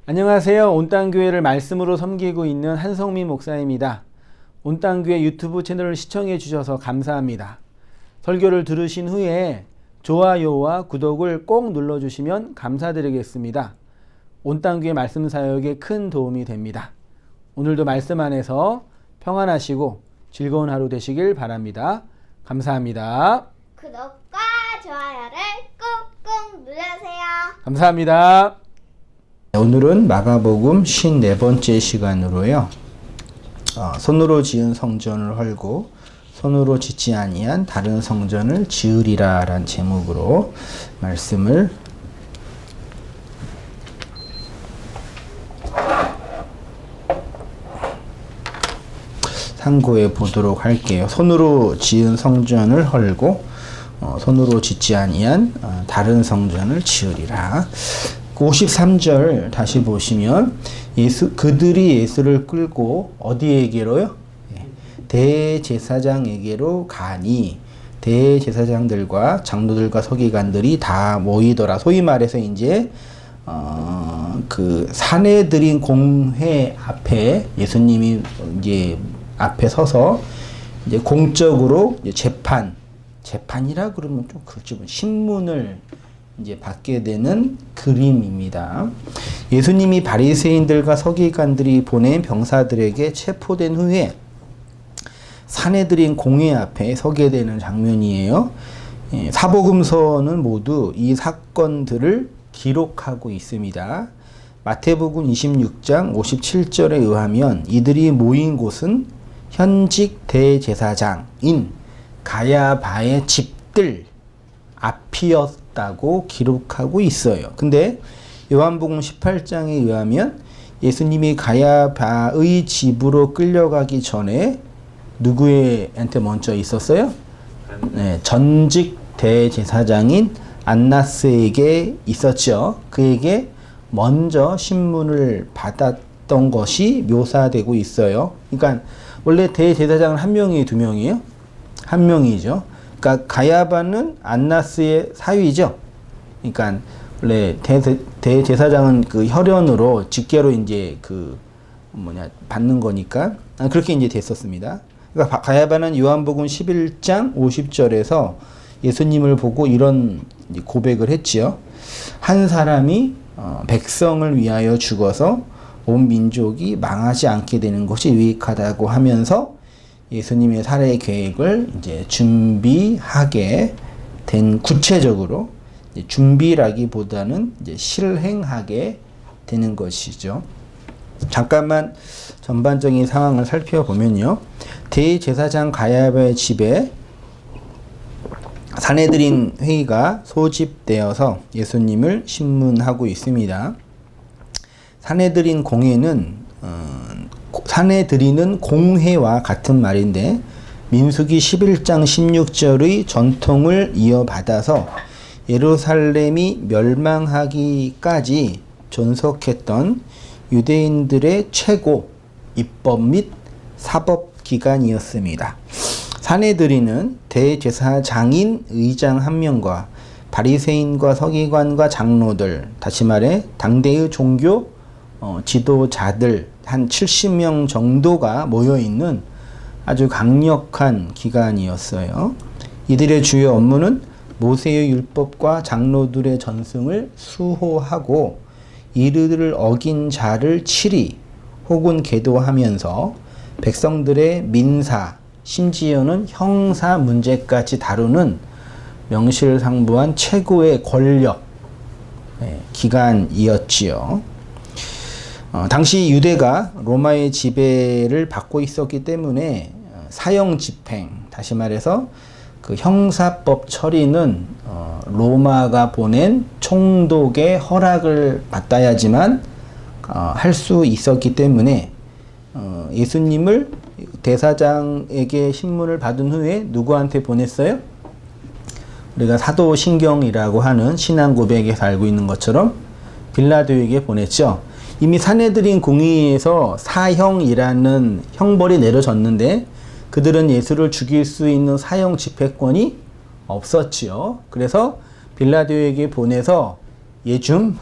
안녕하세요. 온땅교회를 말씀으로 섬기고 있는 한성민 목사입니다. 온땅교회 유튜브 채널을 시청해 주셔서 감사합니다. 설교를 들으신 후에 좋아요와 구독을 꼭 눌러주시면 감사드리겠습니다. 온땅교회 말씀 사역에 큰 도움이 됩니다. 오늘도 말씀 안에서 평안하시고 즐거운 하루 되시길 바랍니다. 감사합니다. 구독과 좋아요를 꾹꾹 눌러주세요. 감사합니다. 오늘은 마가복음 54번째 시간으로요. 손으로 지은 성전을 헐고 손으로 짓지 아니한 다른 성전을 지으리라 라는 제목으로 말씀을 참고해 보도록 할게요. 손으로 지은 성전을 헐고 손으로 짓지 아니한 다른 성전을 지으리라. 53절 다시 보시면 그들이 예수를 끌고 어디에게로요? 대제사장에게로 가니 대제사장들과 장로들과 서기관들이 다 모이더라. 소위 말해서 이제 그 사내들인 공회 앞에 예수님이 이제 앞에 서서 이제 공적으로 이제 재판이라 그러면 좀 그렇죠. 신문을 이제 받게 되는 그림입니다. 예수님이 바리새인들과 서기관들이 보낸 병사들에게 체포된 후에 사내들인 공회 앞에 서게 되는 장면이에요. 사복음서는 모두 이 사건들을 기록하고 있습니다. 마태복음 26장 57절에 의하면 이들이 모인 곳은 현직 대제사장인 가야바의 집들 앞이었다고 기록하고 있어요. 근데 요한복음 18장에 의하면 예수님이 가야바의 집으로 끌려가기 전에 누구한테 먼저 있었어요? 네, 전직 대제사장인 안나스에게 있었죠. 그에게 먼저 신문을 받았던 것이 묘사되고 있어요. 그러니까 원래 대제사장은 한 명이에요, 두 명이에요? 한 명이죠. 그러니까 가야바는 안나스의 사위죠. 그러니까 원래 대제사장은 그 혈연으로 직계로 이제 받는 거니까 그렇게 이제 됐었습니다. 그러니까 가야바는 요한복음 11장 50절에서 예수님을 보고 이런 고백을 했지요. 한 사람이 백성을 위하여 죽어서 온 민족이 망하지 않게 되는 것이 유익하다고 하면서 예수님의 살해 계획을 이제 준비하게 된, 구체적으로 준비라기보다는 이제 실행하게 되는 것이죠. 잠깐만 전반적인 상황을 살펴보면요. 대제사장 가야바의 집에 사내들인 회의가 소집되어서 예수님을 신문하고 있습니다. 사내들인 공회는 사내들이는 공회와 같은 말인데 민수기 11장 16절의 전통을 이어받아서 예루살렘이 멸망하기까지 존속했던 유대인들의 최고 입법 및 사법 기관이었습니다. 사내들이는 대제사장인 의장 한 명과 바리새인과 서기관과 장로들, 다시 말해 당대의 종교 지도자들 한 70명 정도가 모여있는 아주 강력한 기관이었어요. 이들의 주요 업무는 모세의 율법과 장로들의 전승을 수호하고 이들을 어긴 자를 치리 혹은 계도하면서 백성들의 민사, 심지어는 형사 문제까지 다루는 명실상부한 최고의 권력 기관이었지요. 당시 유대가 로마의 지배를 받고 있었기 때문에 사형 집행, 다시 말해서 그 형사법 처리는 로마가 보낸 총독의 허락을 받아야지만 할 수 있었기 때문에 예수님을 대사장에게 신문을 받은 후에 누구한테 보냈어요? 우리가 사도신경이라고 하는 신앙 고백에서 알고 있는 것처럼 빌라도에게 보냈죠. 이미 사내들인 공의에서 사형이라는 형벌이 내려졌는데 그들은 예수를 죽일 수 있는 사형 집행권이 없었지요. 그래서 빌라도에게 보내서 얘 좀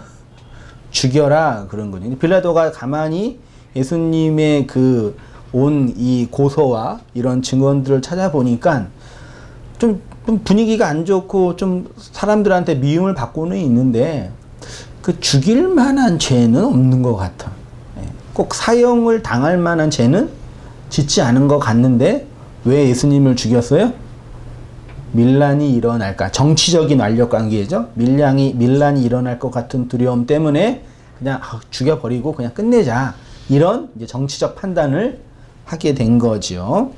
죽여라 그런 거죠. 빌라도가 가만히 예수님의 그 온 이 고소와 이런 증언들을 찾아보니까 좀 분위기가 안 좋고 좀 사람들한테 미움을 받고는 있는데 그 죽일 만한 죄는 없는 것 같아. 꼭 사형을 당할 만한 죄는 짓지 않은 것 같는데 왜 예수님을 죽였어요? 밀란이 일어날까? 정치적인 완력 관계죠. 밀란이 일어날 것 같은 두려움 때문에 그냥 죽여버리고 그냥 끝내자. 이런 이제 정치적 판단을 하게 된 거죠.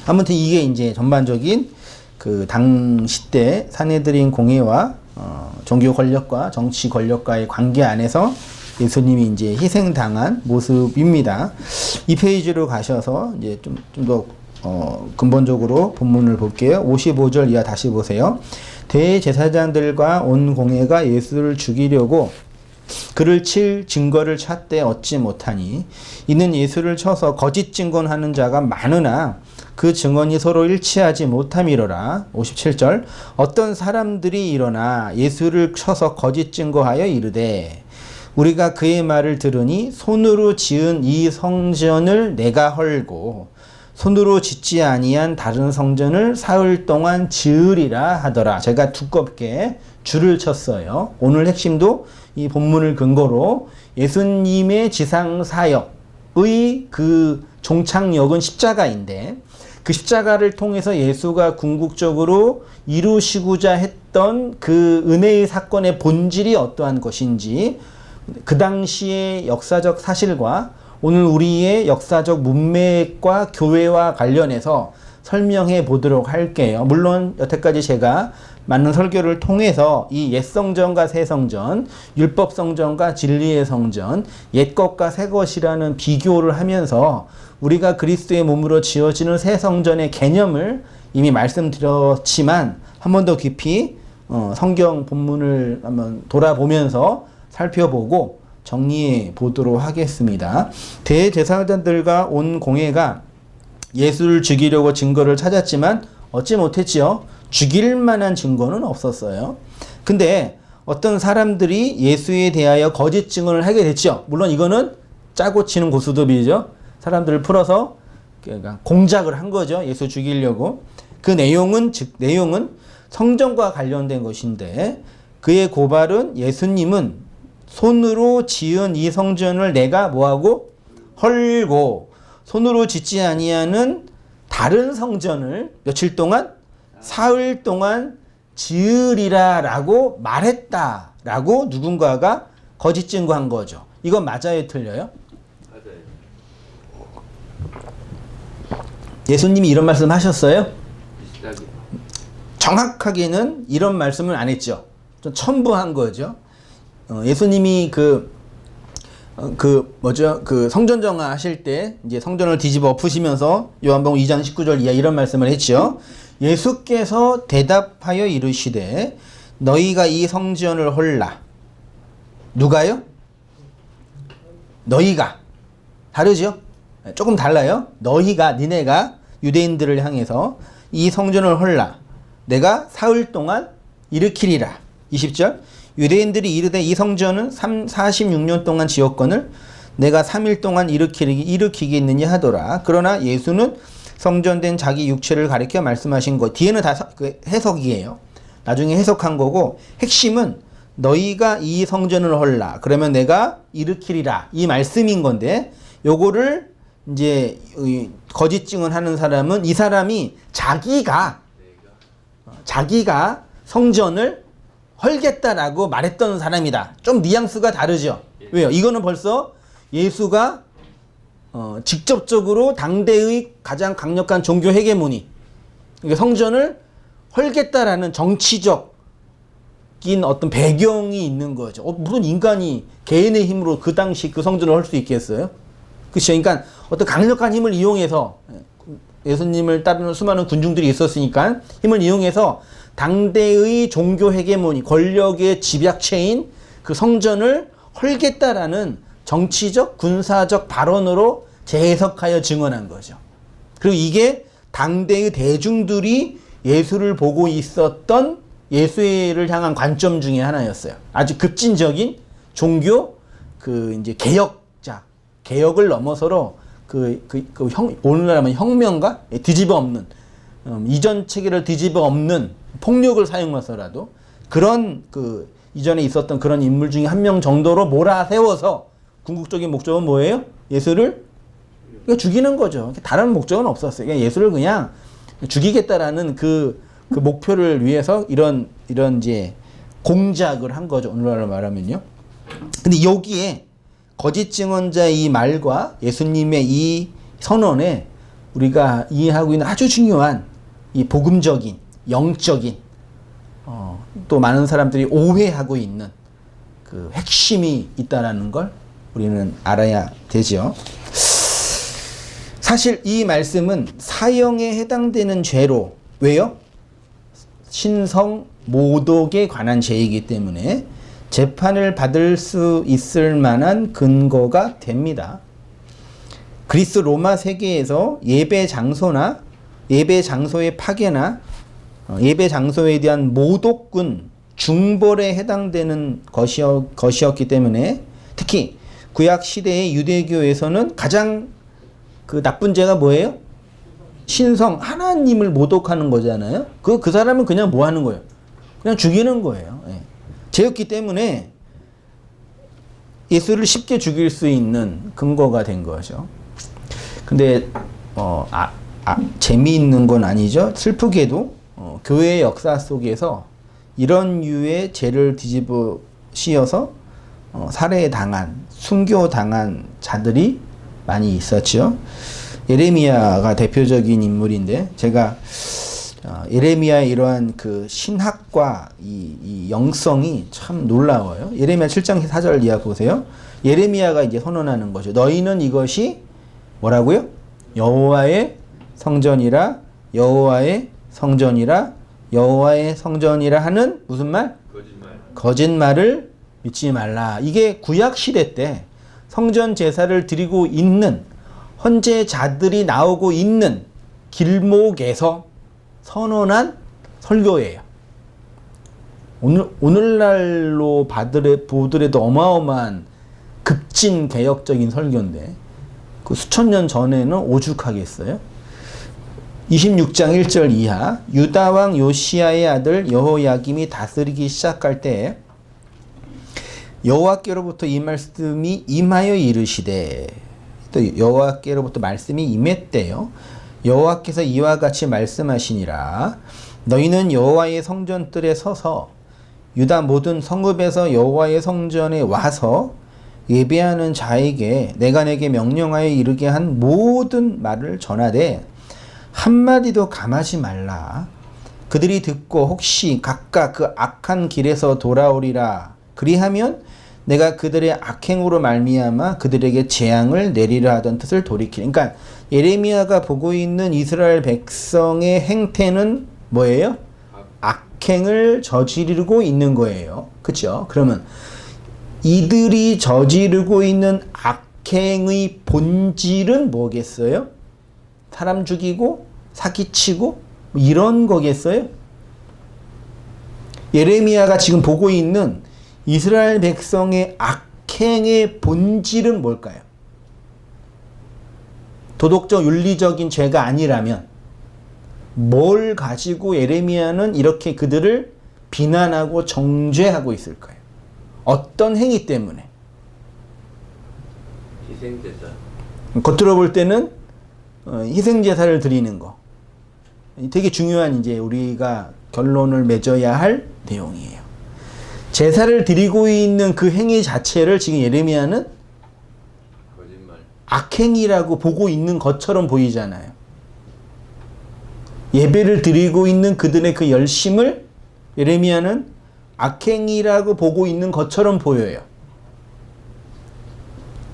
아무튼 이게 이제 전반적인 그 당시 때 사내들인 공회와 종교 권력과 정치 권력과의 관계 안에서 예수님이 이제 희생당한 모습입니다. 이 페이지로 가셔서 이제 좀 더 근본적으로 본문을 볼게요. 55절 이하 다시 보세요. 대제사장들과 온 공회가 예수를 죽이려고 그를 칠 증거를 찾되 얻지 못하니 이는 예수를 쳐서 거짓 증언하는 자가 많으나 그 증언이 서로 일치하지 못함이로라. 57절 어떤 사람들이 일어나 예수를 쳐서 거짓 증거하여 이르되 우리가 그의 말을 들으니 손으로 지은 이 성전을 내가 헐고 손으로 짓지 아니한 다른 성전을 사흘 동안 지으리라 하더라. 제가 두껍게 줄을 쳤어요. 오늘 핵심도 이 본문을 근거로 예수님의 지상사역의 그 종착역은 십자가인데 그 십자가를 통해서 예수가 궁극적으로 이루시고자 했던 그 은혜의 사건의 본질이 어떠한 것인지 그 당시의 역사적 사실과 오늘 우리의 역사적 문맥과 교회와 관련해서 설명해 보도록 할게요. 물론 여태까지 제가 많은 설교를 통해서 이 옛 성전과 새 성전, 율법 성전과 진리의 성전, 옛 것과 새 것이라는 비교를 하면서 우리가 그리스도의 몸으로 지어지는 새 성전의 개념을 이미 말씀드렸지만 한 번 더 깊이 성경 본문을 한번 돌아보면서 살펴보고 정리해 보도록 하겠습니다. 대제사장들과 온 공회가 예수를 죽이려고 증거를 찾았지만 얻지 못했지요. 죽일 만한 증거는 없었어요. 근데 어떤 사람들이 예수에 대하여 거짓 증언을 하게 됐죠. 물론 이거는 짜고 치는 고스톱이죠. 사람들을 풀어서 그러니까 공작을 한 거죠. 예수 죽이려고. 그 내용은 성전과 관련된 것인데 그의 고발은 예수님은 손으로 지은 이 성전을 내가 뭐하고 헐고 손으로 짓지 아니하는 다른 성전을 며칠 동안 사흘 동안 지으리라라고 말했다라고 누군가가 거짓 증거한 거죠. 이건 맞아요, 틀려요? 예수님이 이런 말씀 하셨어요? 정확하게는 이런 말씀을 안 했죠. 좀 첨부한 거죠. 예수님이 그 성전 정화 하실 때 이제 성전을 뒤집어 엎으시면서 요한복음 2장 19절 이하 이런 말씀을 했죠. 예수께서 대답하여 이르시되 너희가 이 성전을 헐라. 누가요? 너희가. 다르죠? 조금 달라요. 너희가, 니네가 유대인들을 향해서 이 성전을 헐라. 내가 사흘 동안 일으키리라. 20절. 유대인들이 이르되 이 성전은 46년 동안 지었거늘 내가 3일 동안 일으키겠느냐 하더라. 그러나 예수는 성전된 자기 육체를 가리켜 말씀하신 것. 뒤에는 다 해석이에요. 나중에 해석한 거고 핵심은 너희가 이 성전을 헐라. 그러면 내가 일으키리라. 이 말씀인 건데 요거를 이제 거짓 증언하는 사람은 이 사람이 자기가 성전을 헐겠다라고 말했던 사람이다. 좀 뉘앙스가 다르죠. 왜요? 이거는 벌써 예수가 직접적으로 당대의 가장 강력한 종교 헤게모니, 그러니까 성전을 헐겠다라는 정치적인 어떤 배경이 있는 거죠. 무슨 인간이 개인의 힘으로 그 당시 그 성전을 헐 수 있겠어요? 그렇죠. 그러니까 어떤 강력한 힘을 이용해서 예수님을 따르는 수많은 군중들이 있었으니까 힘을 이용해서 당대의 종교 헤게모니, 권력의 집약체인 그 성전을 헐겠다라는 정치적, 군사적 발언으로 재해석하여 증언한 거죠. 그리고 이게 당대의 대중들이 예수를 보고 있었던 예수를 향한 관점 중에 하나였어요. 아주 급진적인 종교 이제 개혁을 넘어서로 오늘날 하면 혁명가 뒤집어 엎는 이전 체계를 뒤집어 엎는 폭력을 사용해서라도 그런 이전에 있었던 그런 인물 중에 한 명 정도로 몰아세워서 궁극적인 목적은 뭐예요? 예수를 죽이는 거죠. 다른 목적은 없었어요. 예수를 그냥 죽이겠다라는 그 목표를 위해서 이런 이제 공작을 한 거죠. 오늘날로 말하면요. 근데 여기에 거짓 증언자의 이 말과 예수님의 이 선언에 우리가 이해하고 있는 아주 중요한 이 복음적인, 영적인, 또 많은 사람들이 오해하고 있는 그 핵심이 있다라는 걸 우리는 알아야 되죠. 사실 이 말씀은 사형에 해당되는 죄로, 왜요? 신성 모독에 관한 죄이기 때문에 재판을 받을 수 있을 만한 근거가 됩니다. 그리스 로마 세계에서 예배 장소나 예배 장소의 파괴나 예배 장소에 대한 모독군, 중벌에 해당되는 것이었기 때문에 특히 구약 시대의 유대교에서는 가장 나쁜 죄가 뭐예요? 신성 하나님을 모독하는 거잖아요. 그 사람은 그냥 뭐 하는 거예요? 그냥 죽이는 거예요. 죄였기 때문에 예수를 쉽게 죽일 수 있는 근거가 된 거죠. 근데 재미있는 건 아니죠. 슬프게도 교회의 역사 속에서 이런 유의 죄를 뒤집어 씌워서 살해당한, 순교당한 자들이 많이 있었죠. 예레미야가 대표적인 인물인데 제가 예레미야의 이러한 신학과 이 영성이 참 놀라워요. 예레미야 7장 4절 이하 보세요. 예레미야가 이제 선언하는 거죠. 너희는 이것이 뭐라고요? 여호와의 성전이라, 여호와의 성전이라, 여호와의 성전이라 하는 무슨 말? 거짓말을 믿지 말라. 이게 구약 시대 때 성전 제사를 드리고 있는 헌제자들이 나오고 있는 길목에서 선언한 설교예요. 오늘날로 보더라도 어마어마한 급진 개혁적인 설교인데 수천 년 전에는 오죽하겠어요? 26장 1절 이하 유다 왕 요시야의 아들 여호야김이 다스리기 시작할 때 여호와께로부터 이 말씀이 임하여 이르시되, 또 여호와께로부터 말씀이 임했대요. 여호와께서 이와 같이 말씀하시니라. 너희는 여호와의 성전뜰에 서서 유다 모든 성읍에서 여호와의 성전에 와서 예배하는 자에게 내가 내게 명령하여 이르게 한 모든 말을 전하되 한마디도 감하지 말라. 그들이 듣고 혹시 각각 그 악한 길에서 돌아오리라. 그리하면 내가 그들의 악행으로 말미암아 그들에게 재앙을 내리라 하던 뜻을 돌이키리. 그러니까 예레미야가 보고 있는 이스라엘 백성의 행태는 뭐예요? 악행을 저지르고 있는 거예요. 그렇죠? 그러면 이들이 저지르고 있는 악행의 본질은 뭐겠어요? 사람 죽이고 사기치고 이런 거겠어요? 예레미야가 지금 보고 있는 이스라엘 백성의 악행의 본질은 뭘까요? 도덕적 윤리적인 죄가 아니라면 뭘 가지고 예레미야는 이렇게 그들을 비난하고 정죄하고 있을까요? 어떤 행위 때문에? 희생제사. 겉으로 볼 때는 희생제사를 드리는 거. 되게 중요한 이제 우리가 결론을 맺어야 할 내용이에요. 제사를 드리고 있는 그 행위 자체를 지금 예레미야는 거짓말. 악행이라고 보고 있는 것처럼 보이잖아요. 예배를 드리고 있는 그들의 그 열심을 예레미야는 악행이라고 보고 있는 것처럼 보여요.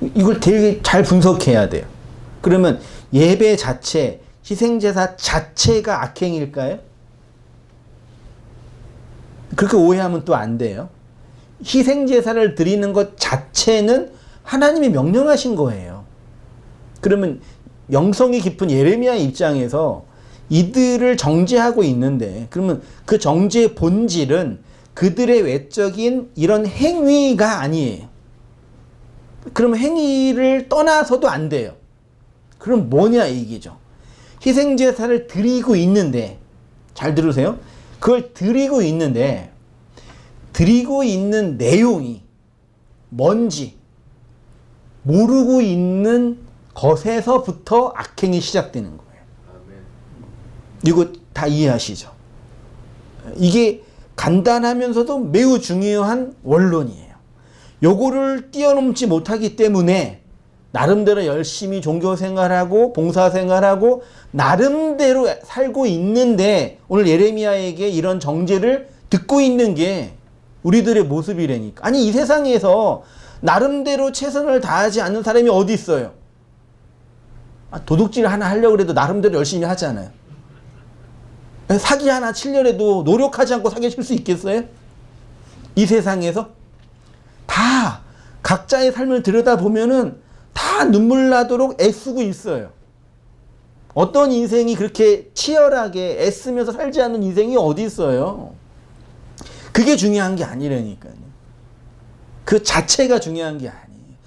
이걸 되게 잘 분석해야 돼요. 그러면 예배 자체, 희생제사 자체가 악행일까요? 그렇게 오해하면 또 안 돼요. 희생제사를 드리는 것 자체는 하나님이 명령하신 거예요. 그러면 영성이 깊은 예레미야 입장에서 이들을 정죄하고 있는데, 그러면 그 정죄의 본질은 그들의 외적인 이런 행위가 아니에요. 그럼 행위를 떠나서도 안 돼요. 그럼 뭐냐 이 얘기죠. 희생제사를 드리고 있는데, 잘 들으세요. 그걸 드리고 있는데 드리고 있는 내용이 뭔지 모르고 있는 것에서부터 악행이 시작되는 거예요. 아멘. 이거 다 이해하시죠? 이게 간단하면서도 매우 중요한 원론이에요. 요거를 뛰어넘지 못하기 때문에 나름대로 열심히 종교생활하고 봉사생활하고 나름대로 살고 있는데 오늘 예레미야에게 이런 정죄를 듣고 있는 게 우리들의 모습이라니까. 아니 이 세상에서 나름대로 최선을 다하지 않는 사람이 어디 있어요? 도둑질 하나 하려고 해도 나름대로 열심히 하잖아요. 사기 하나 치려고 노력하지 않고 사기칠 수 있겠어요? 이 세상에서? 다 각자의 삶을 들여다보면은 다 눈물 나도록 애쓰고 있어요. 어떤 인생이 그렇게 치열하게 애쓰면서 살지 않는 인생이 어디 있어요? 그게 중요한 게 아니라니까요. 그 자체가 중요한 게 아니에요.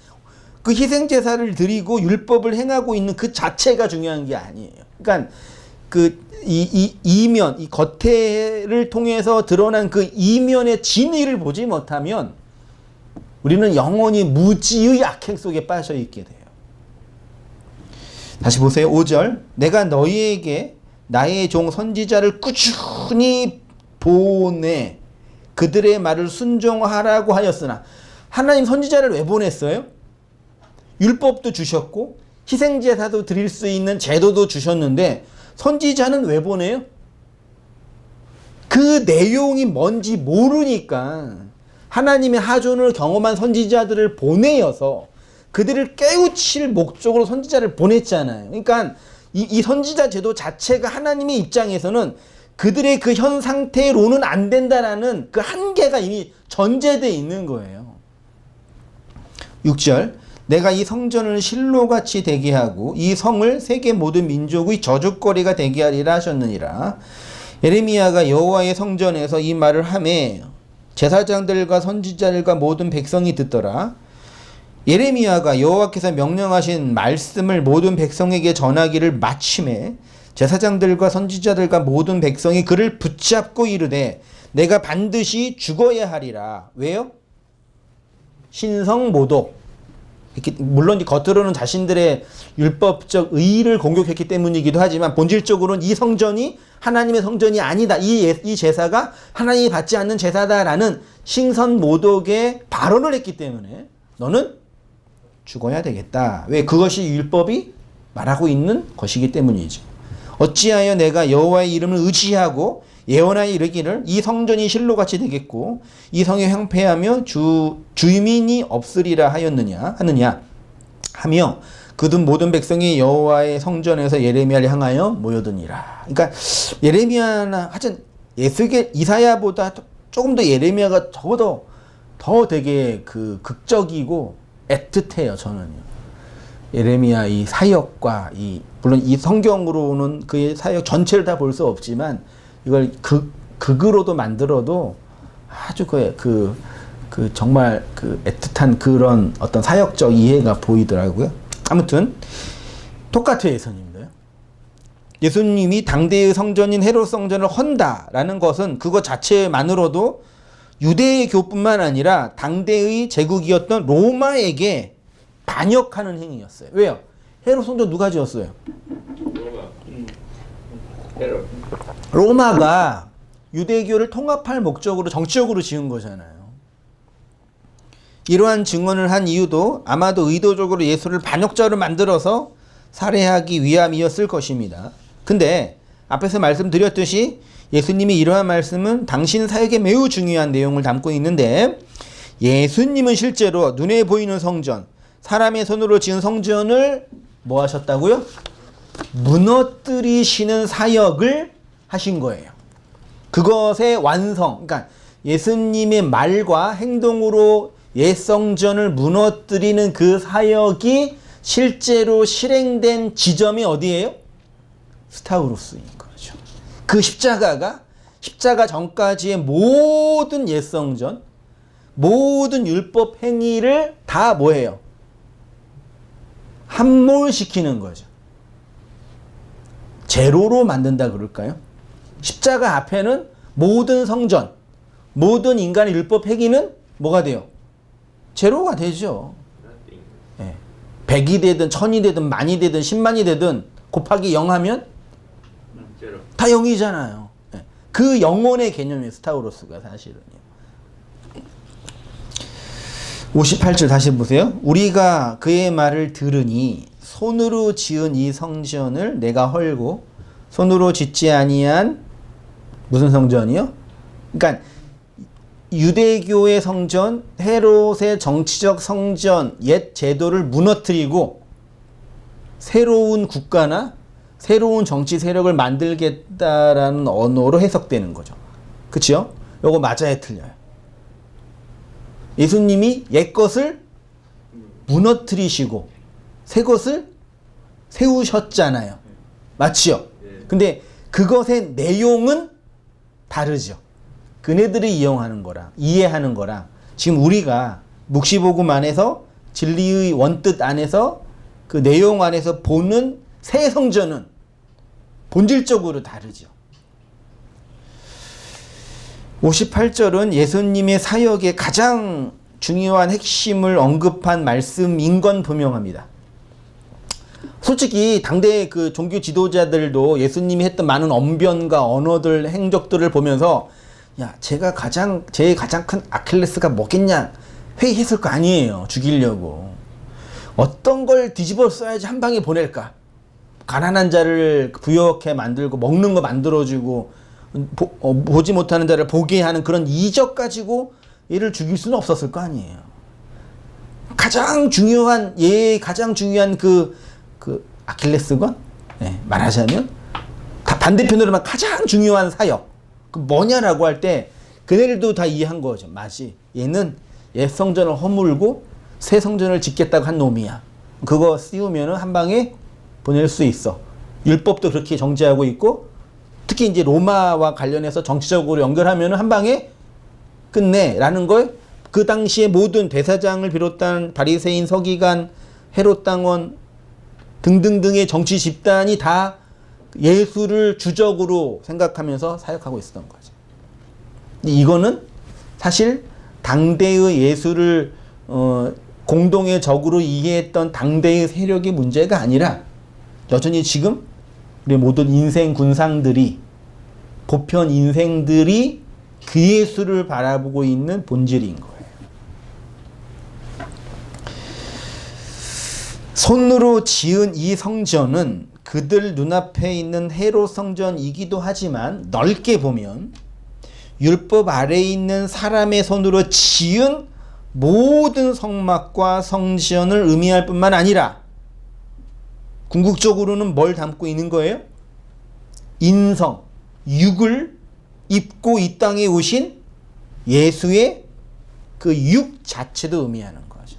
그 희생제사를 드리고 율법을 행하고 있는 그 자체가 중요한 게 아니에요. 그러니까 이면, 이 겉에를 통해서 드러난 그 이면의 진위를 보지 못하면 우리는 영원히 무지의 악행 속에 빠져 있게 돼요. 다시 보세요. 5절. 내가 너희에게 나의 종 선지자를 꾸준히 보내 그들의 말을 순종하라고 하였으나, 하나님 선지자를 왜 보냈어요? 율법도 주셨고 희생제사도 드릴 수 있는 제도도 주셨는데 선지자는 왜 보내요? 그 내용이 뭔지 모르니까 하나님의 하존을 경험한 선지자들을 보내어서 그들을 깨우칠 목적으로 선지자를 보냈잖아요. 그러니까 이 선지자 제도 자체가 하나님의 입장에서는 그들의 그 현 상태로는 안 된다라는 그 한계가 이미 전제되어 있는 거예요. 6절. 내가 이 성전을 실로같이 되게 하고 이 성을 세계 모든 민족의 저주거리가 되게 하리라 하셨느니라. 예레미야가 여호와의 성전에서 이 말을 하매 제사장들과 선지자들과 모든 백성이 듣더라. 예레미야가 여호와께서 명령하신 말씀을 모든 백성에게 전하기를 마침에 제사장들과 선지자들과 모든 백성이 그를 붙잡고 이르되 내가 반드시 죽어야 하리라. 왜요? 신성모독. 물론 겉으로는 자신들의 율법적 의의를 공격했기 때문이기도 하지만 본질적으로는 이 성전이 하나님의 성전이 아니다. 이 제사가 하나님이 받지 않는 제사다라는 신성모독의 발언을 했기 때문에 너는 죽어야 되겠다. 왜? 그것이 율법이 말하고 있는 것이기 때문이죠. 어찌하여 내가 여호와의 이름을 의지하고 예언하여 이르기를 이 성전이 실로같이 되겠고 이 성이 횡패하며 주민이 없으리라 하였느냐 하며 그든 모든 백성이 여호와의 성전에서 예레미야를 향하여 모여드니라. 그러니까 예레미야나 하여튼 예수계 이사야보다 조금 더 예레미야가 적어도 더 되게 그 극적이고 애틋해요. 저는요. 예레미야 이 사역과 물론 이 성경으로는 그의 사역 전체를 다 볼 수 없지만 이걸 극으로도 만들어도 아주 정말 애틋한 그런 어떤 사역적 이해가 보이더라고요. 아무튼 똑같아요. 예수님도요. 예수님이 당대의 성전인 헤롯 성전을 헌다라는 것은 그것 자체만으로도 유대의 교뿐만 아니라 당대의 제국이었던 로마에게 반역하는 행위였어요. 왜요? 헤롯 성전 누가 지었어요? 헤롯. 로마가 유대교를 통합할 목적으로 정치적으로 지은 거잖아요. 이러한 증언을 한 이유도 아마도 의도적으로 예수를 반역자로 만들어서 살해하기 위함이었을 것입니다. 근데 앞에서 말씀드렸듯이 예수님이 이러한 말씀은 당신 사역에 매우 중요한 내용을 담고 있는데 예수님은 실제로 눈에 보이는 성전, 사람의 손으로 지은 성전을 뭐 하셨다고요? 무너뜨리시는 사역을 하신 거예요. 그것의 완성, 그러니까 예수님의 말과 행동으로 옛 성전을 무너뜨리는 그 사역이 실제로 실행된 지점이 어디예요? 스타우로스인 거죠. 그 십자가 전까지의 모든 옛 성전, 모든 율법 행위를 다 뭐예요? 함몰시키는 거죠. 제로로 만든다 그럴까요? 십자가 앞에는 모든 성전, 모든 인간의 율법 행위는 뭐가 돼요? 제로가 되죠. 예. 100이 되든 1000이 되든 만이 되든 10만이 되든 곱하기 0 하면 제로. 다 0이잖아요. 예. 그 영혼의 개념이에요. 스타우로스가 사실은요. 58절 다시 보세요. 우리가 그의 말을 들으니 손으로 지은 이 성전을 내가 헐고 손으로 짓지 아니한 무슨 성전이요? 그러니까 유대교의 성전, 헤롯의 정치적 성전, 옛 제도를 무너뜨리고 새로운 국가나 새로운 정치 세력을 만들겠다라는 언어로 해석되는 거죠. 그치요? 요거 맞아야 틀려요. 예수님이 옛것을 무너뜨리시고 새 것을 세우셨잖아요. 맞지요? 근데 그것의 내용은 다르죠. 그네들이 이용하는 거랑 이해하는 거랑 지금 우리가 묵시복음 안에서 진리의 원뜻 안에서 그 내용 안에서 보는 새 성전은 본질적으로 다르죠. 58절은 예수님의 사역의 가장 중요한 핵심을 언급한 말씀인 건 분명합니다. 솔직히 당대 그 종교 지도자들도 예수님이 했던 많은 언변과 언어들, 행적들을 보면서 야, 제일 가장 큰 아킬레스가 뭐겠냐 회의했을 거 아니에요. 죽이려고. 어떤 걸 뒤집어 써야지 한 방에 보낼까? 가난한 자를 부유하게 만들고 먹는 거 만들어주고 보지 못하는 자를 보게 하는 그런 이적 가지고 얘를 죽일 수는 없었을 거 아니에요. 가장 중요한 그 아킬레스건? 네, 말하자면 다 반대편으로만 가장 중요한 사역 그 뭐냐라고 할 때 그네들도 다 이해한 거죠. 맞지? 얘는 옛 성전을 허물고 새 성전을 짓겠다고 한 놈이야. 그거 씌우면은 한 방에 보낼 수 있어. 율법도 그렇게 정지하고 있고 특히 이제 로마와 관련해서 정치적으로 연결하면은 한 방에 끝내라는 걸 그 당시에 모든 대사장을 비롯한 바리새인, 서기관, 헤롯 당원 등등등의 정치 집단이 다 예수를 주적으로 생각하면서 사역하고 있었던 거죠. 근데 이거는 사실 당대의 예수를 공동의 적으로 이해했던 당대의 세력의 문제가 아니라 여전히 지금 우리 모든 인생 군상들이 보편 인생들이 그 예수를 바라보고 있는 본질인 거예요. 손으로 지은 이 성전은 그들 눈앞에 있는 헤롯 성전이기도 하지만 넓게 보면 율법 아래에 있는 사람의 손으로 지은 모든 성막과 성전을 의미할 뿐만 아니라 궁극적으로는 뭘 담고 있는 거예요? 인성, 육을 입고 이 땅에 오신 예수의 그 육 자체도 의미하는 거죠.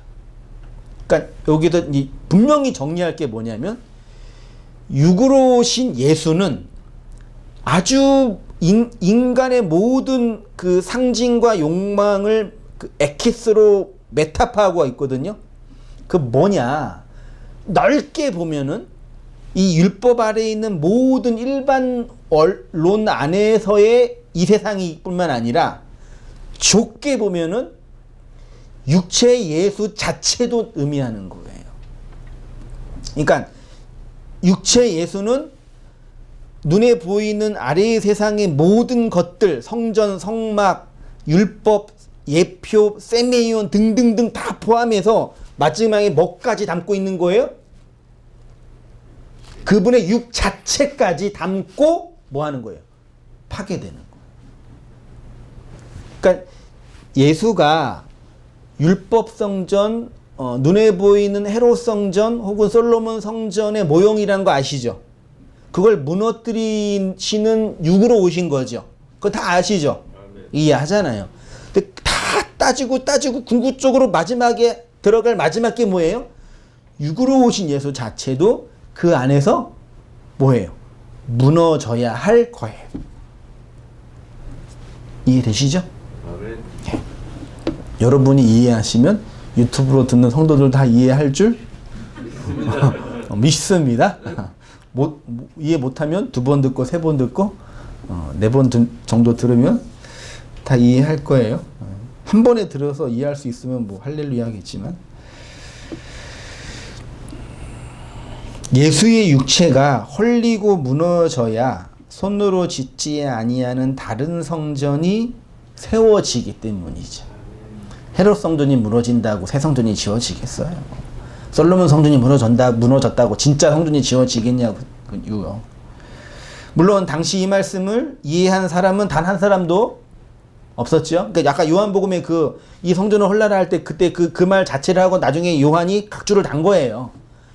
그러니까 여기서 분명히 정리할 게 뭐냐면 육으로 오신 예수는 아주 인간의 모든 그 상징과 욕망을 그 에키스로 메타파하고 있거든요. 그 뭐냐? 넓게 보면은 이 율법 아래에 있는 모든 일반 언론 안에서의 이 세상이 뿐만 아니라 좁게 보면은 육체 예수 자체도 의미하는 거예요. 그러니까 육체 예수는 눈에 보이는 아래의 세상의 모든 것들, 성전, 성막, 율법, 예표, 세메이온 등등등 다 포함해서 마지막에 뭐까지 담고 있는 거예요? 그분의 육 자체까지 담고 뭐 하는 거예요? 파괴되는 거예요. 그러니까 예수가 율법 성전, 눈에 보이는 헤롯 성전 혹은 솔로몬 성전의 모형이라는 거 아시죠? 그걸 무너뜨리시는 육으로 오신 거죠. 그거 다 아시죠? 이해하잖아요. 근데 다 따지고 궁극적으로 마지막에 들어갈 마지막 게 뭐예요? 육으로 오신 예수 자체도 그 안에서 뭐예요? 무너져야 할 거예요. 이해되시죠? 네. 여러분이 이해하시면 유튜브로 듣는 성도들 다 이해할 줄 믿습니다. 이해 못하면 2번 듣고 3번 듣고 4번 정도 들으면 다 이해할 거예요. 한 번에 들어서 이해할 수 있으면 뭐 할렐루야겠지만, 예수의 육체가 헐리고 무너져야 손으로 짓지 아니하는 다른 성전이 세워지기 때문이죠. 헤롯 성전이 무너진다고 새 성전이 지어지겠어요? 솔로몬 성전이 무너졌다고 진짜 성전이 지어지겠냐고요. 물론 당시 이 말씀을 이해한 사람은 단 한 사람도 없었죠. 그러니까 아까 요한복음에 이 성전을 헐라라 할 때 그때 그 말 자체를 하고 나중에 요한이 각주를 단 거예요.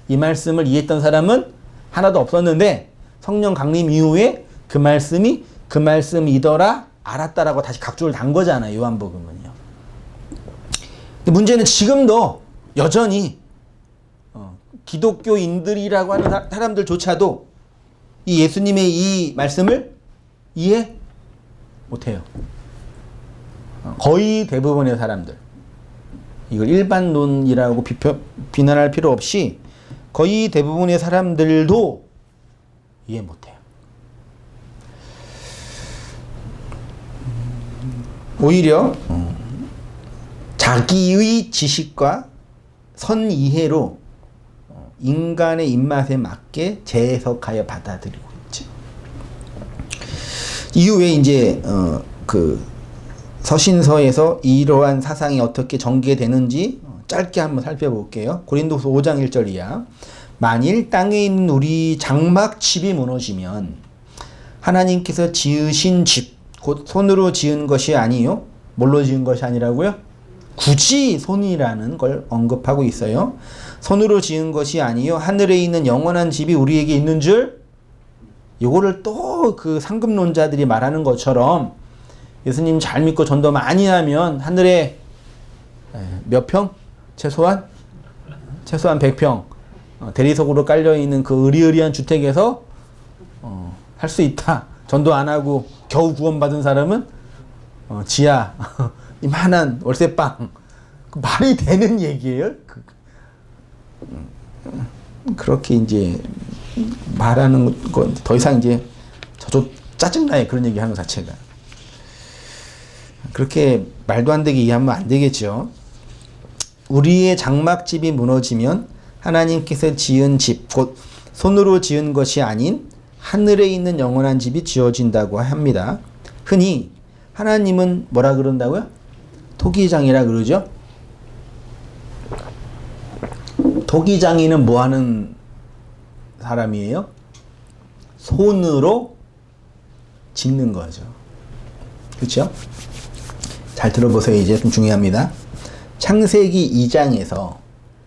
이 말씀을 이해했던 사람은 하나도 없었는데 성령 강림 이후에 그 말씀이 그 말씀이더라 알았다라고 다시 각주를 단 거잖아요. 요한복음은요. 근데 문제는 지금도 여전히 기독교인들이라고 하는 사람들조차도 이 예수님의 이 말씀을 이해 못해요. 거의 대부분의 사람들. 이걸 일반론이라고 비난할 필요 없이 거의 대부분의 사람들도 이해 못해요. 오히려 자기의 지식과 선이해로 인간의 입맛에 맞게 재해석하여 받아들이고 있죠. 이후에 이제 서신서에서 이러한 사상이 어떻게 전개되는지 짧게 한번 살펴볼게요. 고린도서 5장 1절이야. 만일 땅에 있는 우리 장막집이 무너지면 하나님께서 지으신 집, 곧 손으로 지은 것이 아니요. 뭘로 지은 것이 아니라고요? 굳이 손이라는 걸 언급하고 있어요. 손으로 지은 것이 아니요. 하늘에 있는 영원한 집이 우리에게 있는 줄, 요거를 또 그 상급론자들이 말하는 것처럼 예수님 잘 믿고 전도 많이 하면 하늘에 몇 평? 최소한 100평 대리석으로 깔려있는 그 으리으리한 주택에서 할 수 있다. 전도 안 하고 겨우 구원받은 사람은 지하 이만한 월세방. 말이 되는 얘기예요? 그렇게 이제 말하는 건 더 이상 이제 저도 짜증나요. 그런 얘기 하는 것 자체가. 그렇게 말도 안 되게 이해하면 안 되겠죠. 우리의 장막집이 무너지면 하나님께서 지은 집, 곧 손으로 지은 것이 아닌 하늘에 있는 영원한 집이 지어진다고 합니다. 흔히 하나님은 뭐라 그런다고요? 토기장이라 그러죠. 토기장이는 뭐 하는 사람이에요? 손으로 짓는 거죠. 그렇죠? 잘 들어보세요. 이제 좀 중요합니다. 창세기 2장에서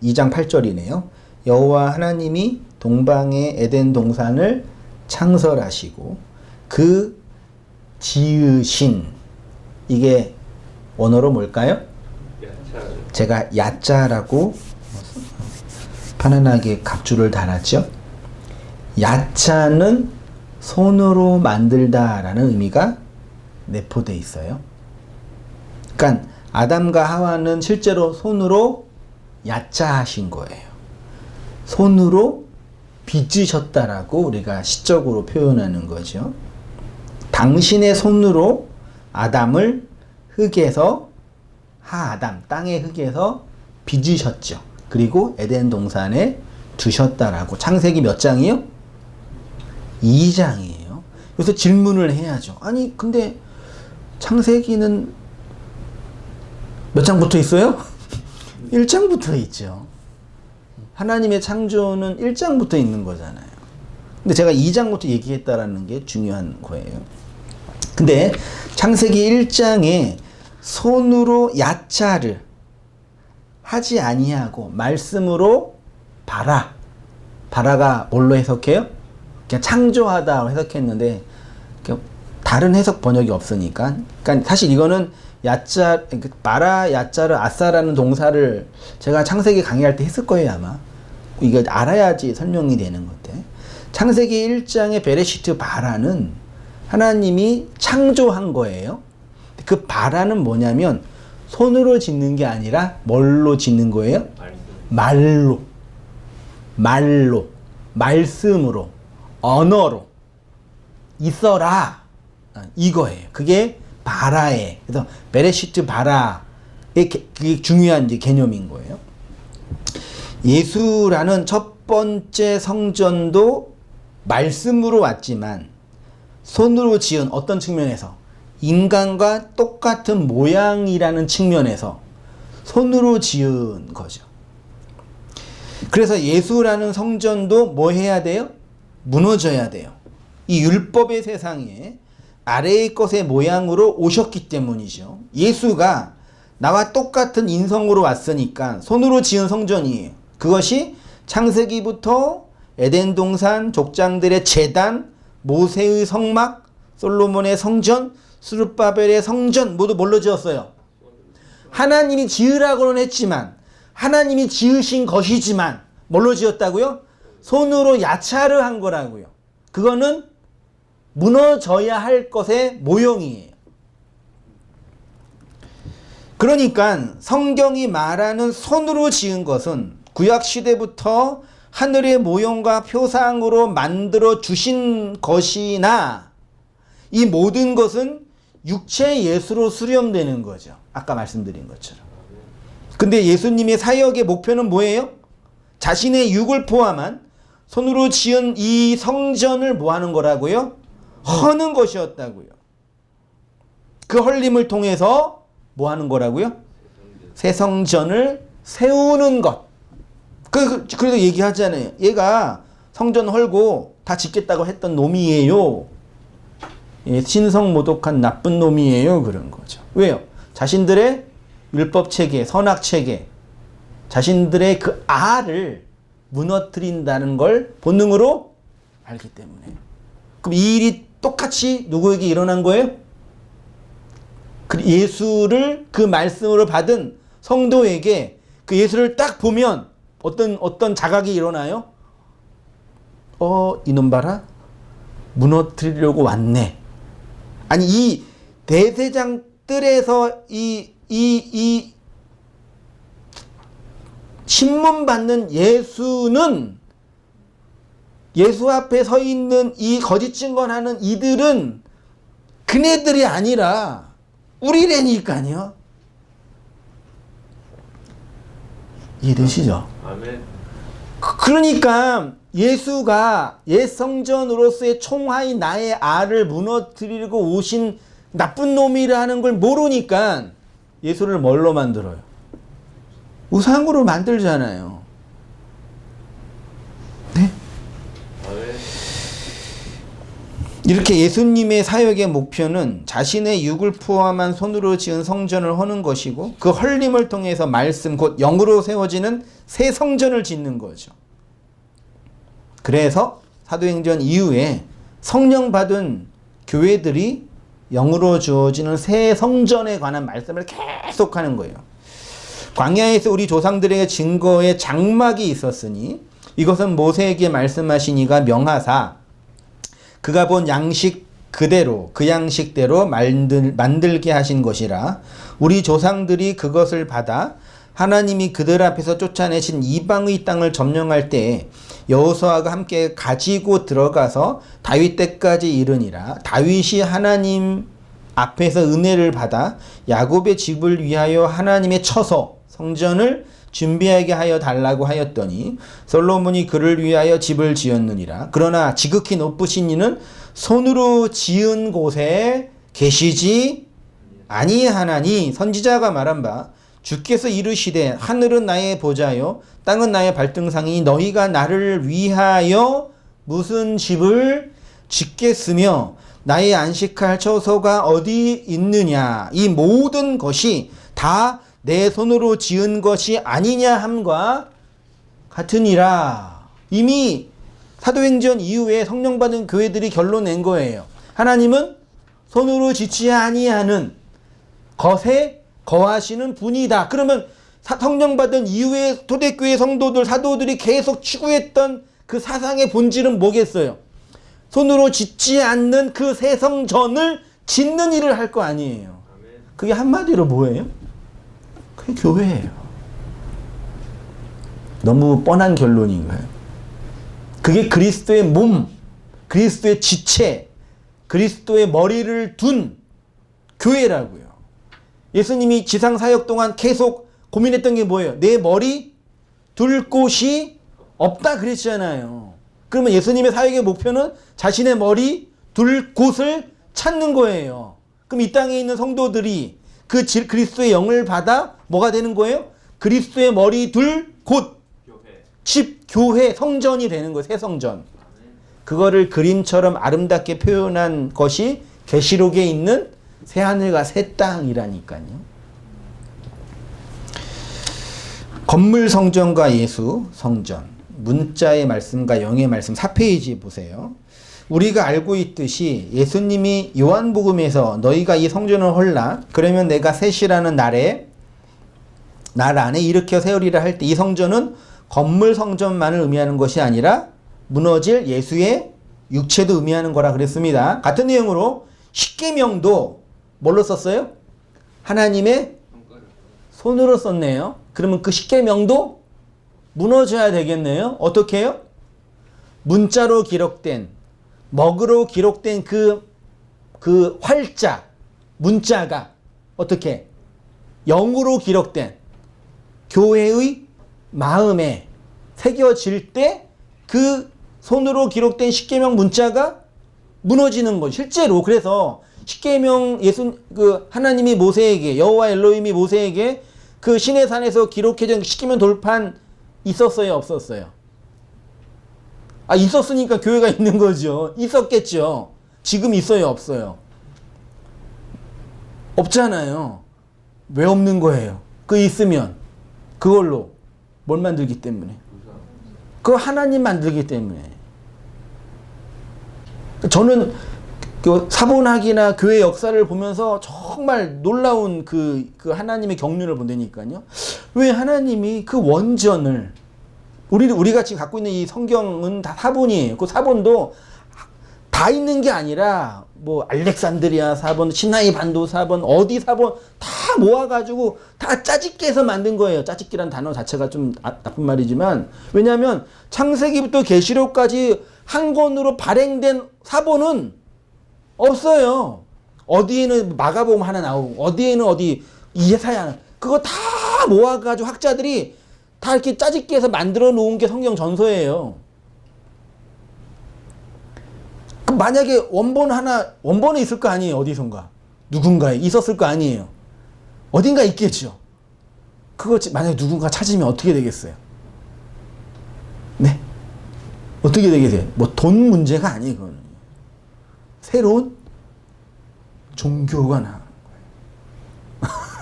2장 8절이네요. 여호와 하나님이 동방의 에덴 동산을 창설하시고 그 지으신, 이게 원어로 뭘까요? 제가 야자라고 편안하게 각주를 달았죠. 야자는 손으로 만들다라는 의미가 내포되어 있어요. 그러니까 아담과 하와는 실제로 손으로 야자하신 거예요. 손으로 빚으셨다라고 우리가 시적으로 표현하는 거죠. 당신의 손으로 아담을 흙에서, 하아담, 땅의 흙에서 빚으셨죠. 그리고 에덴 동산에 두셨다라고. 창세기 몇 장이요? 2장이에요. 그래서 질문을 해야죠. 아니 근데 창세기는 몇 장부터 있어요? 1장부터 있죠. 하나님의 창조는 1장부터 있는 거잖아요. 근데 제가 2장부터 얘기했다라는 게 중요한 거예요. 근데 창세기 1장에 손으로 야자를 하지 아니하고 말씀으로 바라가 뭘로 해석해요? 그냥 창조하다고 해석했는데 다른 해석 번역이 없으니까. 그러니까 사실 이거는 야자, 바라, 야자를 아싸라는 동사를 제가 창세기 강의할 때 했을 거예요 아마. 이거 알아야지 설명이 되는 건데, 창세기 1장의 베레시트 바라는 하나님이 창조한 거예요. 그 바라는 뭐냐면 손으로 짓는 게 아니라 뭘로 짓는 거예요? 말로. 말로, 말씀으로, 언어로 있어라. 이거예요. 그게 바라에. 그래서 베레시트 바라의 그게 중요한 이제 개념인 거예요. 예수라는 첫 번째 성전도 말씀으로 왔지만 손으로 지은 어떤 측면에서 인간과 똑같은 모양이라는 측면에서 손으로 지은 거죠. 그래서 예수라는 성전도 뭐 해야 돼요? 무너져야 돼요. 이 율법의 세상에 아래의 것의 모양으로 오셨기 때문이죠. 예수가 나와 똑같은 인성으로 왔으니까 손으로 지은 성전이에요. 그것이 창세기부터 에덴 동산, 족장들의 제단, 모세의 성막, 솔로몬의 성전, 스룹바벨의 성전 모두 뭘로 지었어요? 하나님이 지으라고는 했지만 하나님이 지으신 것이지만 뭘로 지었다고요? 손으로 야차를 한 거라고요. 그거는 무너져야 할 것의 모형이에요. 그러니까 성경이 말하는 손으로 지은 것은 구약시대부터 하늘의 모형과 표상으로 만들어 주신 것이나 이 모든 것은 육체 예수로 수렴되는 거죠. 아까 말씀드린 것처럼. 근데 예수님의 사역의 목표는 뭐예요? 자신의 육을 포함한 손으로 지은 이 성전을 뭐 하는 거라고요? 허는 것이었다고요. 그 헐림을 통해서 뭐 하는 거라고요? 새 성전을 세우는 것. 그래서 얘기하잖아요. 얘가 성전 헐고 다 짓겠다고 했던 놈이에요. 예, 신성모독한 나쁜 놈이에요. 그런 거죠. 왜요? 자신들의 율법 체계, 선악 체계, 자신들의 그 아를 무너뜨린다는 걸 본능으로 알기 때문에. 그럼 이 일이 똑같이 누구에게 일어난 거예요? 예수를 그 말씀으로 받은 성도에게 그 예수를 딱 보면 어떤 자각이 일어나요? 이놈 봐라. 무너뜨리려고 왔네. 아니 이 대제장 뜰에서 이 신문 받는 예수는 예수 앞에 서 있는 이 거짓 증언하는 이들은 그네들이 아니라 우리라니까요. 이해되시죠? 아멘. 그러니까 예수가 옛 성전으로서의 총하인 나의 알을 무너뜨리고 오신 나쁜 놈이라는 걸 모르니까 예수를 뭘로 만들어요? 우상으로 만들잖아요. 네? 아멘. 이렇게 예수님의 사역의 목표는 자신의 육을 포함한 손으로 지은 성전을 허는 것이고 그 헐림을 통해서 말씀 곧 영으로 세워지는 새 성전을 짓는 거죠. 그래서 사도행전 이후에 성령 받은 교회들이 영으로 주어지는 새 성전에 관한 말씀을 계속하는 거예요. 광야에서 우리 조상들에게 증거의 장막이 있었으니 이것은 모세에게 말씀하시니가 명하사 그가 본 양식 그대로 그 양식대로 만들게 하신 것이라 우리 조상들이 그것을 받아 하나님이 그들 앞에서 쫓아내신 이방의 땅을 점령할 때에 여호수아가 함께 가지고 들어가서 다윗 때까지 이르니라. 다윗이 하나님 앞에서 은혜를 받아 야곱의 집을 위하여 하나님의 처소 성전을 준비하게 하여 달라고 하였더니 솔로몬이 그를 위하여 집을 지었느니라. 그러나 지극히 높으신 이는 손으로 지은 곳에 계시지 아니하나니 선지자가 말한 바 주께서 이르시되 하늘은 나의 보좌요 땅은 나의 발등상이니 너희가 나를 위하여 무슨 집을 짓겠으며 나의 안식할 처소가 어디 있느냐. 이 모든 것이 다 내 손으로 지은 것이 아니냐 함과 같으니라. 이미 사도행전 이후에 성령 받은 교회들이 결론 낸 거예요. 하나님은 손으로 짓지 아니하는 것에 거하시는 분이다. 그러면 성령 받은 이후에 초대교회 성도들, 사도들이 계속 추구했던 그 사상의 본질은 뭐겠어요? 손으로 짓지 않는 그 새 성전을 짓는 일을 할 거 아니에요. 그게 한마디로 뭐예요? 그게 교회예요. 너무 뻔한 결론인가요? 그게 그리스도의 몸, 그리스도의 지체, 그리스도의 머리를 둔 교회라고요. 예수님이 지상 사역 동안 계속 고민했던 게 뭐예요? 내 머리 둘 곳이 없다 그랬잖아요. 그러면 예수님의 사역의 목표는 자신의 머리 둘 곳을 찾는 거예요. 그럼 이 땅에 있는 성도들이 그 그리스도의 영을 받아 뭐가 되는 거예요? 그리스도의 머리 둘 곳, 집, 교회, 성전이 되는 거예요. 새 성전. 그거를 그림처럼 아름답게 표현한 것이 계시록에 있는 새하늘과 새 땅이라니까요. 건물 성전과 예수 성전, 문자의 말씀과 영의 말씀 4페이지 보세요. 우리가 알고 있듯이 예수님이 요한복음에서 너희가 이 성전을 헐라 그러면 내가 셋이라는 날 안에 일으켜 세우리라 할 때 이 성전은 건물 성전만을 의미하는 것이 아니라 무너질 예수의 육체도 의미하는 거라 그랬습니다. 같은 내용으로 십계명도 뭘로 썼어요? 하나님의 손으로 썼네요. 그러면 그 십계명도 무너져야 되겠네요. 어떻게 해요? 문자로 기록된, 먹으로 기록된 그 활자, 문자가 어떻게? 영으로 기록된 교회의 마음에 새겨질 때 그 손으로 기록된 십계명 문자가 무너지는 거죠. 실제로 그래서 십계명 하나님이 모세에게 여호와 엘로힘이 모세에게 그 시내산에서 기록해진 십계명 돌판 있었어요, 없었어요? 아, 있었으니까 교회가 있는 거죠. 있었겠죠. 지금 있어요, 없어요? 없잖아요. 왜 없는 거예요? 그 있으면 그걸로 뭘 만들기 때문에? 그거 하나님 만들기 때문에. 저는 그 사본학이나 교회 역사를 보면서 정말 놀라운 그 하나님의 경륜을 본다니까요. 왜 하나님이 그 원전을 우리가 지금 갖고 있는 이 성경은 다 사본이에요. 그 사본도 다 있는 게 아니라 뭐 알렉산드리아 사본, 시나이 반도 사본, 어디 사본 다 모아가지고 다 짜집기 해서 만든 거예요. 짜집기란 단어 자체가 좀 나쁜 말이지만 왜냐하면 창세기부터 계시록까지 한 권으로 발행된 사본은 없어요. 어디에는 마가복음 하나 나오고 어디에는 어디 이사야 그거 다 모아가지고 학자들이 다 이렇게 짜집기 해서 만들어 놓은 게 성경 전서예요. 만약에 원본에 있을 거 아니에요. 어디선가. 누군가에 있었을 거 아니에요. 어딘가 있겠죠. 그거 만약에 누군가 찾으면 어떻게 되겠어요? 네? 어떻게 되겠어요? 뭐 돈 문제가 아니에요. 그거는. 새로운 종교가 나오는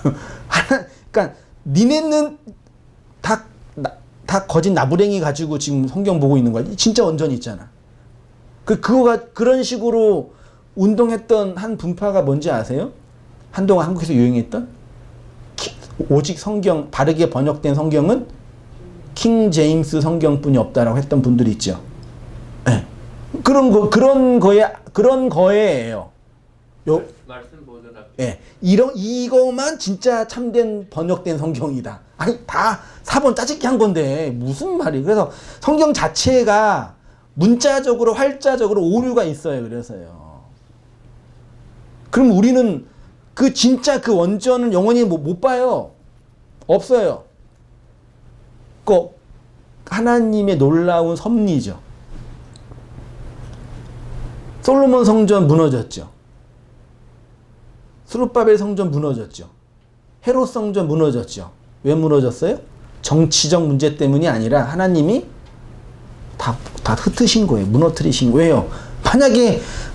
거예요. 그러니까 니네는 다 거짓 나부랭이 가지고 지금 성경 보고 있는 거야. 진짜 원전이 있잖아. 그런 식으로 운동했던 한 분파가 뭔지 아세요? 한동안 한국에서 유행했던? 오직 성경, 바르게 번역된 성경은 킹 제임스 성경뿐이 없다라고 했던 분들이 있죠. 네. 그런 거예요. 말씀 보더라. 예. 이거만 진짜 참된 번역된 성경이다. 아니, 다 사본 짜집기 한 건데, 무슨 말이에요. 그래서 성경 자체가 문자적으로, 활자적으로 오류가 있어요. 그래서요. 그럼 우리는 진짜 그 원전은 영원히 못 봐요. 없어요. 하나님의 놀라운 섭리죠. 솔로몬 성전 무너졌죠. 스룹바벨 성전 무너졌죠. 헤롯 성전 무너졌죠. 왜 무너졌어요? 정치적 문제 때문이 아니라 하나님이 다 흩으신 거예요. 무너뜨리신 거예요.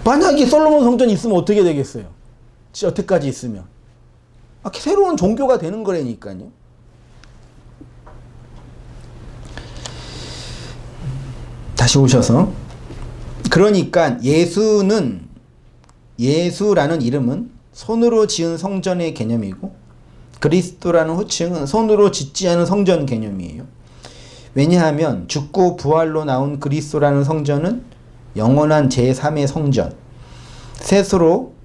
만약에 솔로몬 성전이 있으면 어떻게 되겠어요? 여태까지 있으면. 새로운 종교가 되는 거라니까요. 다시 오셔서. 그러니까 예수라는 이름은 손으로 지은 성전의 개념이고 그리스도라는 호칭은 손으로 짓지 않은 성전 개념이에요. 왜냐하면 죽고 부활로 나온 그리스도라는 성전은 영원한 제3의 성전,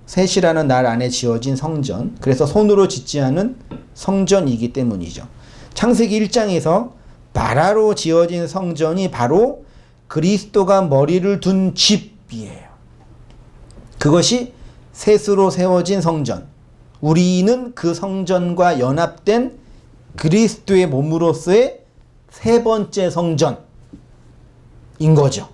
셋이라는 날 안에 지어진 성전, 그래서 손으로 짓지 않은 성전이기 때문이죠. 창세기 1장에서 바라로 지어진 성전이 바로 그리스도가 머리를 둔 집이에요. 그것이 셋으로 세워진 성전. 우리는 그 성전과 연합된 그리스도의 몸으로서의 세 번째 성전인 거죠.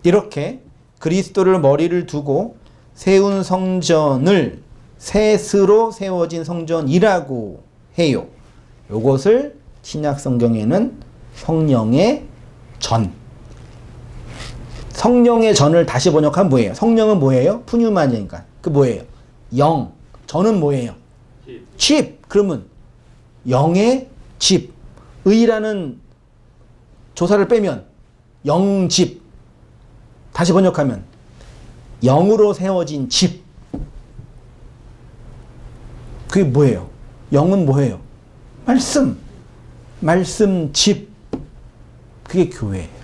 이렇게 그리스도를 머리를 두고 세운 성전을 셋으로 세워진 성전이라고 해요. 이것을 신약 성경에는 성령의 전. 성령의 전을 다시 번역하면 뭐예요? 성령은 뭐예요? 푸뉴마니니까. 그 뭐예요? 영. 전은 뭐예요? 집. 그러면 영의 집. 의라는 조사를 빼면 영집. 다시 번역하면 영으로 세워진 집. 그게 뭐예요? 영은 뭐예요? 말씀. 말씀 집. 그게 교회예요.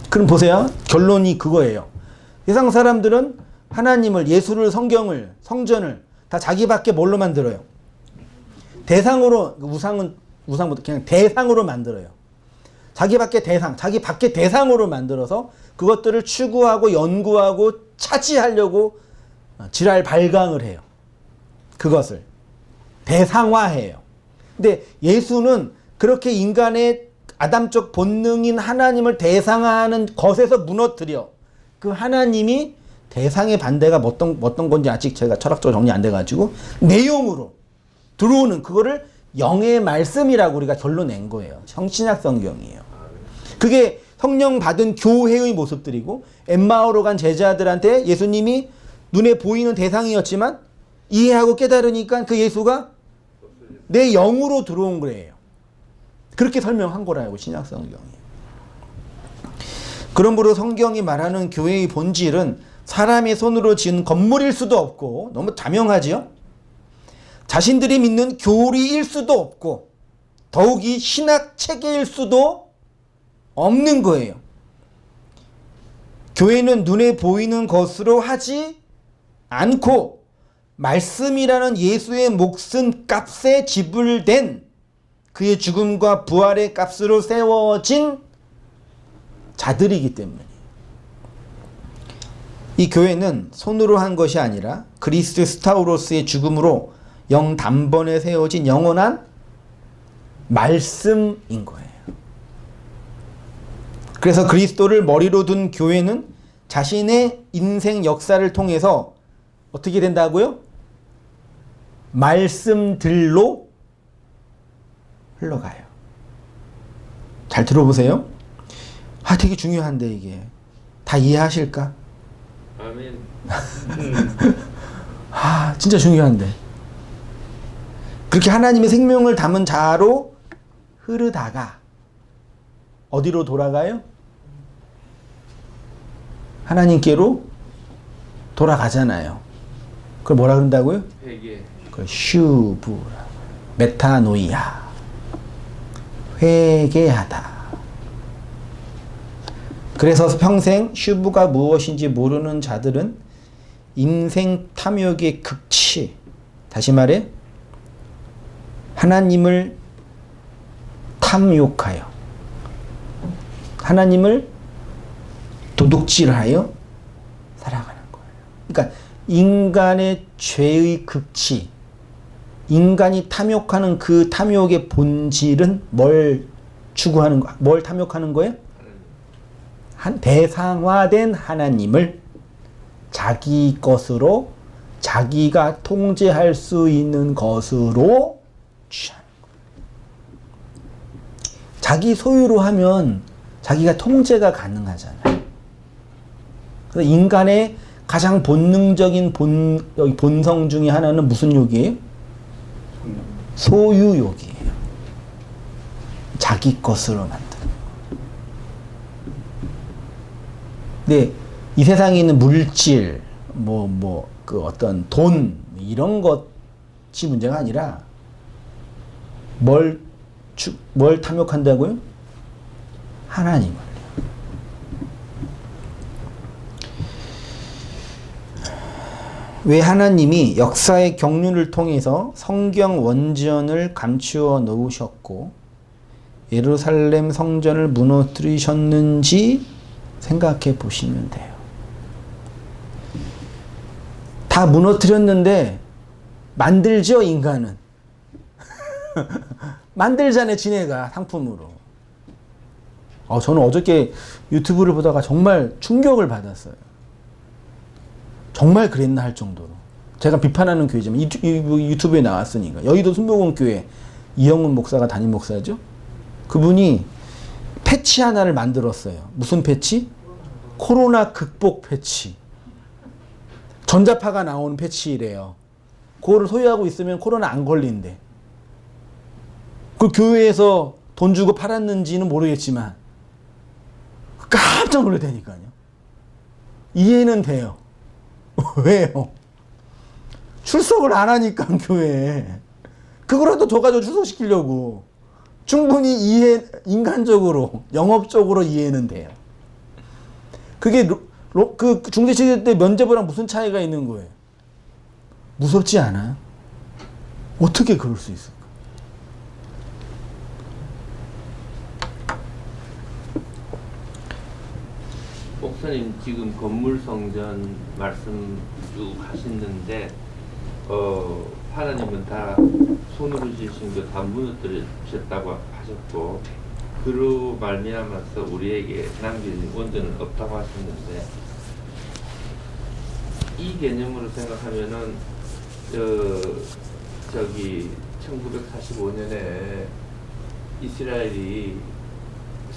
그럼 보세요. 결론이 그거예요. 세상 사람들은 하나님을, 예수를, 성경을, 성전을 다 자기밖에 뭘로 만들어요? 대상으로, 우상부터 그냥 대상으로 만들어요. 자기 밖에 대상으로 만들어서 그것들을 추구하고 연구하고 차지하려고 지랄 발광을 해요. 그것을 대상화해요. 근데 예수는 그렇게 인간의 아담적 본능인 하나님을 대상화하는 것에서 무너뜨려. 그 하나님이 대상의 반대가 어떤 건지 아직 제가 철학적으로 정리 안 돼가지고 내용으로 들어오는 그거를 영의 말씀이라고 우리가 결론 낸 거예요. 신약 성경이에요. 그게 성령 받은 교회의 모습들이고 엠마오로 간 제자들한테 예수님이 눈에 보이는 대상이었지만 이해하고 깨달으니까 그 예수가 내 영으로 들어온 거예요. 그렇게 설명한 거라고 신약 성경이. 그러므로 성경이 말하는 교회의 본질은 사람의 손으로 지은 건물일 수도 없고 너무 자명하지요? 자신들이 믿는 교리일 수도 없고 더욱이 신학 체계일 수도 없는 거예요. 교회는 눈에 보이는 것으로 하지 않고 말씀이라는 예수의 목숨 값에 지불된 그의 죽음과 부활의 값으로 세워진 자들이기 때문에 이 교회는 손으로 한 것이 아니라 그리스도 스타우로스의 죽음으로 영 단번에 세워진 영원한 말씀인 거예요. 그래서 그리스도를 머리로 둔 교회는 자신의 인생 역사를 통해서 어떻게 된다고요? 말씀들로 흘러가요. 잘 들어보세요. 되게 중요한데 이게 다 이해하실까? 아멘. 진짜 중요한데 그렇게 하나님의 생명을 담은 자로 흐르다가 어디로 돌아가요? 하나님께로 돌아가잖아요. 그걸 뭐라 그런다고요? 회개. 그 슈브라 메타노이아 회개하다. 그래서 평생 슈브가 무엇인지 모르는 자들은 인생 탐욕의 극치, 다시 말해 하나님을 탐욕하여 하나님을 도둑질하여 살아가는 거예요. 그러니까 인간의 죄의 극치, 인간이 탐욕하는 그 탐욕의 본질은 뭘 추구하는 거, 뭘 탐욕하는 거예요? 대상화된 하나님을 자기 것으로 자기가 통제할 수 있는 것으로 취하는 거예요. 자기 소유로 하면 자기가 통제가 가능하잖아요. 그래서 인간의 가장 본능적인 본성 중에 하나는 무슨 욕이에요? 소유욕이에요. 자기 것으로 만드는. 근데 이 세상에 있는 물질, 그 어떤 돈, 이런 것이 문제가 아니라 뭘 탐욕한다고요? 하나님을. 왜 하나님이 역사의 경륜을 통해서 성경 원전을 감추어 놓으셨고 예루살렘 성전을 무너뜨리셨는지 생각해 보시면 돼요. 다 무너뜨렸는데 만들죠, 인간은. 만들자네, 지네가 상품으로. 저는 어저께 유튜브를 보다가 정말 충격을 받았어요. 정말 그랬나 할 정도로. 제가 비판하는 교회지만 유튜브에 나왔으니까. 여의도 순복음교회 이영훈 목사가 담임 목사죠. 그분이 패치 하나를 만들었어요. 무슨 패치? 코로나 극복 패치. 전자파가 나오는 패치래요. 그거를 소유하고 있으면 코로나 안 걸린대. 그 교회에서 돈 주고 팔았는지는 모르겠지만 깜짝 놀라다니까요. 이해는 돼요. 왜요? 출석을 안 하니까 교회에. 그거라도 줘가지고 출석시키려고. 충분히 인간적으로, 영업적으로 이해는 돼요. 그게 그 중세시대 때 면제부랑 무슨 차이가 있는 거예요? 무섭지 않아요? 어떻게 그럴 수 있을까? 목사님 지금 건물 성전 말씀 쭉 하시는데 하나님은 다 손으로 지으신 거 다 무너뜨리셨다고 하셨고 그로 말미암아서 우리에게 남겨진 원전은 없다고 하셨는데 이 개념으로 생각하면은 저기 1945년에 이스라엘이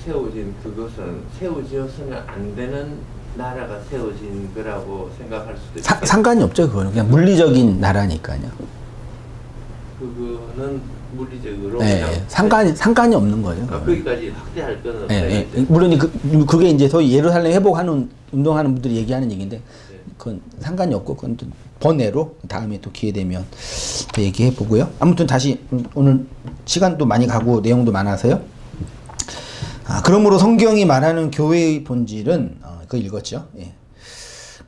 세워진 그것은 세워지었으면 안 되는 나라가 세워진 거라고 생각할 수도 있어요. 상관이 없죠, 그거는. 그냥 물리적인 나라니까요. 그거는 물리적으로 네, 상관이 없는 거죠. 거기까지 확대할 건 없어요. 네, 물론 그게 이제 소위 예루살렘 회복하는 운동하는 분들이 얘기하는 얘기인데 그건 상관이 없고 그건 또 번외로 다음에 또 기회 되면 또 얘기해 보고요. 아무튼 다시 오늘 시간도 많이 가고 내용도 많아서요. 그러므로 성경이 말하는 교회의 본질은 그거 읽었죠. 예.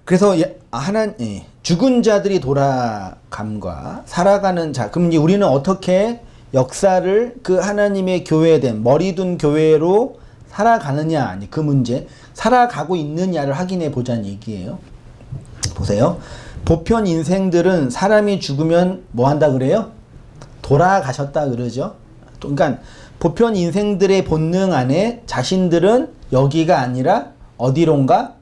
그래서 죽은 자들이 돌아감과 살아가는 자. 그럼 이제 우리는 어떻게 역사를 그 하나님의 교회된 머리둔 교회로 살아가느냐, 그 문제, 살아가고 있느냐를 확인해 보자는 얘기예요. 보세요. 보편 인생들은 사람이 죽으면 뭐 한다 그래요? 돌아가셨다 그러죠. 그러니까 보편 인생들의 본능 안에 자신들은 여기가 아니라 어디론가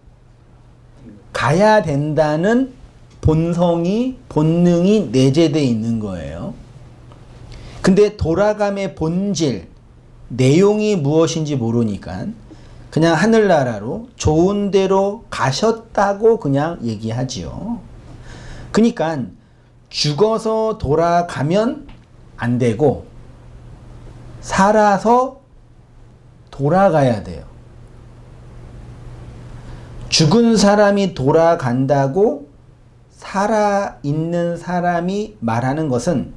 가야 된다는 본능이 내재되어 있는 거예요. 근데 돌아감의 본질, 내용이 무엇인지 모르니까 그냥 하늘나라로 좋은 데로 가셨다고 그냥 얘기하지요. 그러니까 죽어서 돌아가면 안 되고 살아서 돌아가야 돼요. 죽은 사람이 돌아간다고 살아있는 사람이 말하는 것은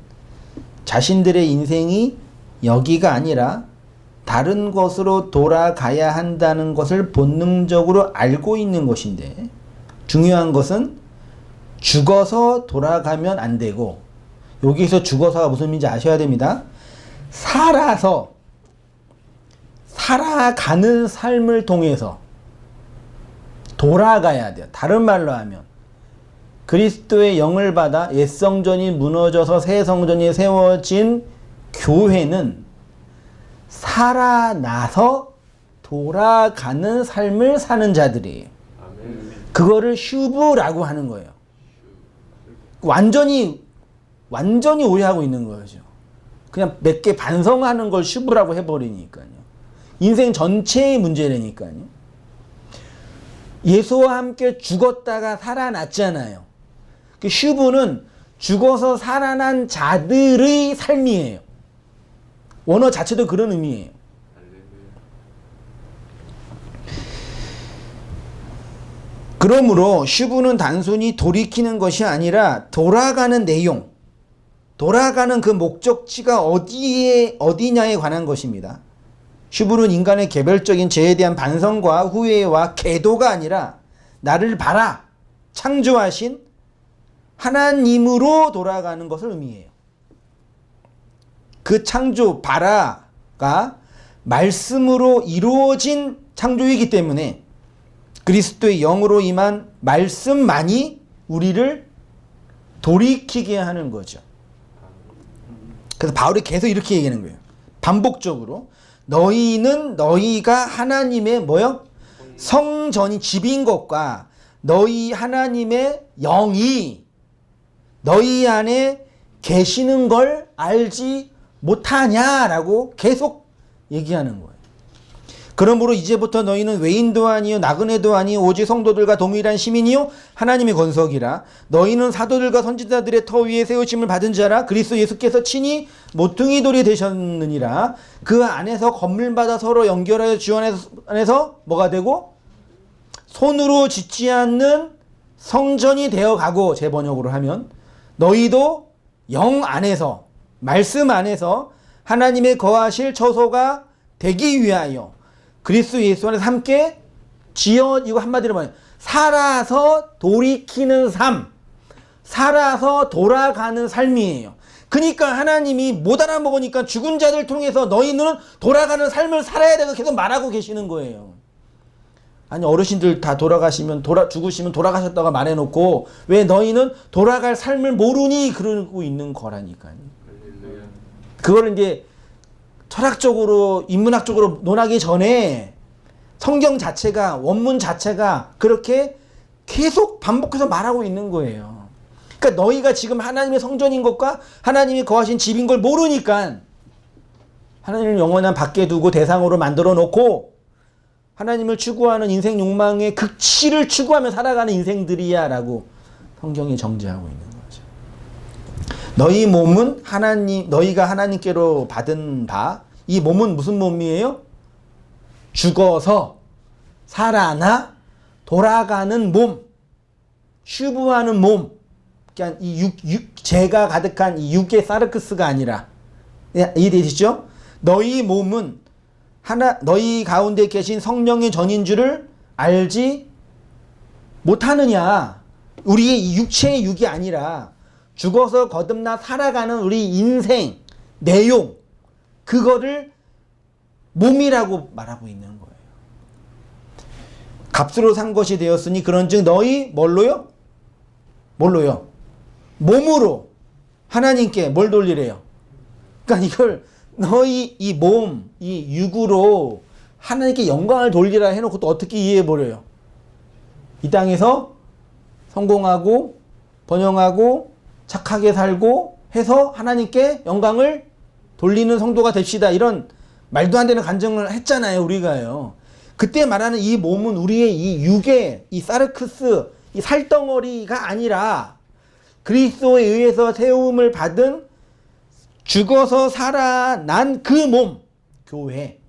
자신들의 인생이 여기가 아니라 다른 곳으로 돌아가야 한다는 것을 본능적으로 알고 있는 것인데, 중요한 것은 죽어서 돌아가면 안 되고, 여기서 죽어서가 무슨 의미인지 아셔야 됩니다. 살아가는 삶을 통해서 돌아가야 돼요. 다른 말로 하면 그리스도의 영을 받아 옛 성전이 무너져서 새 성전이 세워진 교회는 살아나서 돌아가는 삶을 사는 자들이에요. 그거를 슈브라고 하는 거예요. 완전히 오해하고 있는 거죠. 그냥 몇 개 반성하는 걸 슈브라고 해버리니까요. 인생 전체의 문제라니까요. 예수와 함께 죽었다가 살아났잖아요. 그 슈브는 죽어서 살아난 자들의 삶이에요. 원어 자체도 그런 의미예요. 그러므로 슈브는 단순히 돌이키는 것이 아니라 돌아가는 내용, 돌아가는 그 목적지가 어디냐에 관한 것입니다. 슈브는 인간의 개별적인 죄에 대한 반성과 후회와 계도가 아니라 나를 봐라, 창조하신 하나님으로 돌아가는 것을 의미해요. 그 창조, 바라가 말씀으로 이루어진 창조이기 때문에 그리스도의 영으로 임한 말씀만이 우리를 돌이키게 하는 거죠. 그래서 바울이 계속 이렇게 얘기하는 거예요. 반복적으로 너희는 너희가 하나님의 뭐요? 성전이 집인 것과 너희 하나님의 영이 너희 안에 계시는 걸 알지 못하냐라고 계속 얘기하는 거예요. 그러므로 이제부터 너희는 외인도 아니요 나그네도 아니요 오직 성도들과 동일한 시민이요 하나님의 권속이라. 너희는 사도들과 선지자들의 터 위에 세우심을 받은 자라. 그리스도 예수께서 친히 모퉁이 돌이 되셨느니라. 그 안에서 건물마다 서로 연결하여 주 안에서 뭐가 되고 손으로 짓지 않는 성전이 되어가고, 제 번역으로 하면 너희도 영 안에서 말씀 안에서 하나님의 거하실 처소가 되기 위하여 그리스도 예수 안에서 함께 지어, 이거 한마디로 말해요. 살아서 돌이키는 삶, 살아서 돌아가는 삶이에요. 그러니까 하나님이 못 알아먹으니까 죽은 자들 통해서 너희는 돌아가는 삶을 살아야 되고 계속 말하고 계시는 거예요. 아니 어르신들 다 돌아가시면 죽으시면 돌아가셨다가 말해놓고 왜 너희는 돌아갈 삶을 모르니 그러고 있는 거라니까요. 그거를 이제 철학적으로 인문학적으로 논하기 전에 성경 자체가 원문 자체가 그렇게 계속 반복해서 말하고 있는 거예요. 그러니까 너희가 지금 하나님의 성전인 것과 하나님이 거하신 집인 걸 모르니까 하나님을 영원한 밖에 두고 대상으로 만들어 놓고 하나님을 추구하는 인생 욕망의 극치를 추구하며 살아가는 인생들이야 라고 성경이 정죄하고 있는 거죠. 너희 몸은 너희가 하나님께로 받은 바, 이 몸은 무슨 몸이에요? 죽어서 살아나 돌아가는 몸, 슈브하는 몸. 그러니까 이 죄가 가득한 이 육의 사르크스가 아니라, 이해되시죠? 너희 몸은 너희 가운데 계신 성령의 전인 줄을 알지 못하느냐. 우리의 이 육체의 육이 아니라 죽어서 거듭나 살아가는 우리 인생 내용, 그거를 몸이라고 말하고 있는 거예요. 값으로 산 것이 되었으니 그런즉 너희 뭘로요? 몸으로 하나님께 뭘 돌리래요? 그러니까 이걸 너희 이 몸, 이 육으로 하나님께 영광을 돌리라 해놓고 또 어떻게 이해해버려요? 이 땅에서 성공하고 번영하고 착하게 살고 해서 하나님께 영광을 돌리는 성도가 됩시다. 이런 말도 안 되는 간증을 했잖아요, 우리가요. 그때 말하는 이 몸은 우리의 이 육의 이 사르크스, 이 살덩어리가 아니라 그리스도에 의해서 세움을 받은 죽어서 살아난 그 몸, 교회를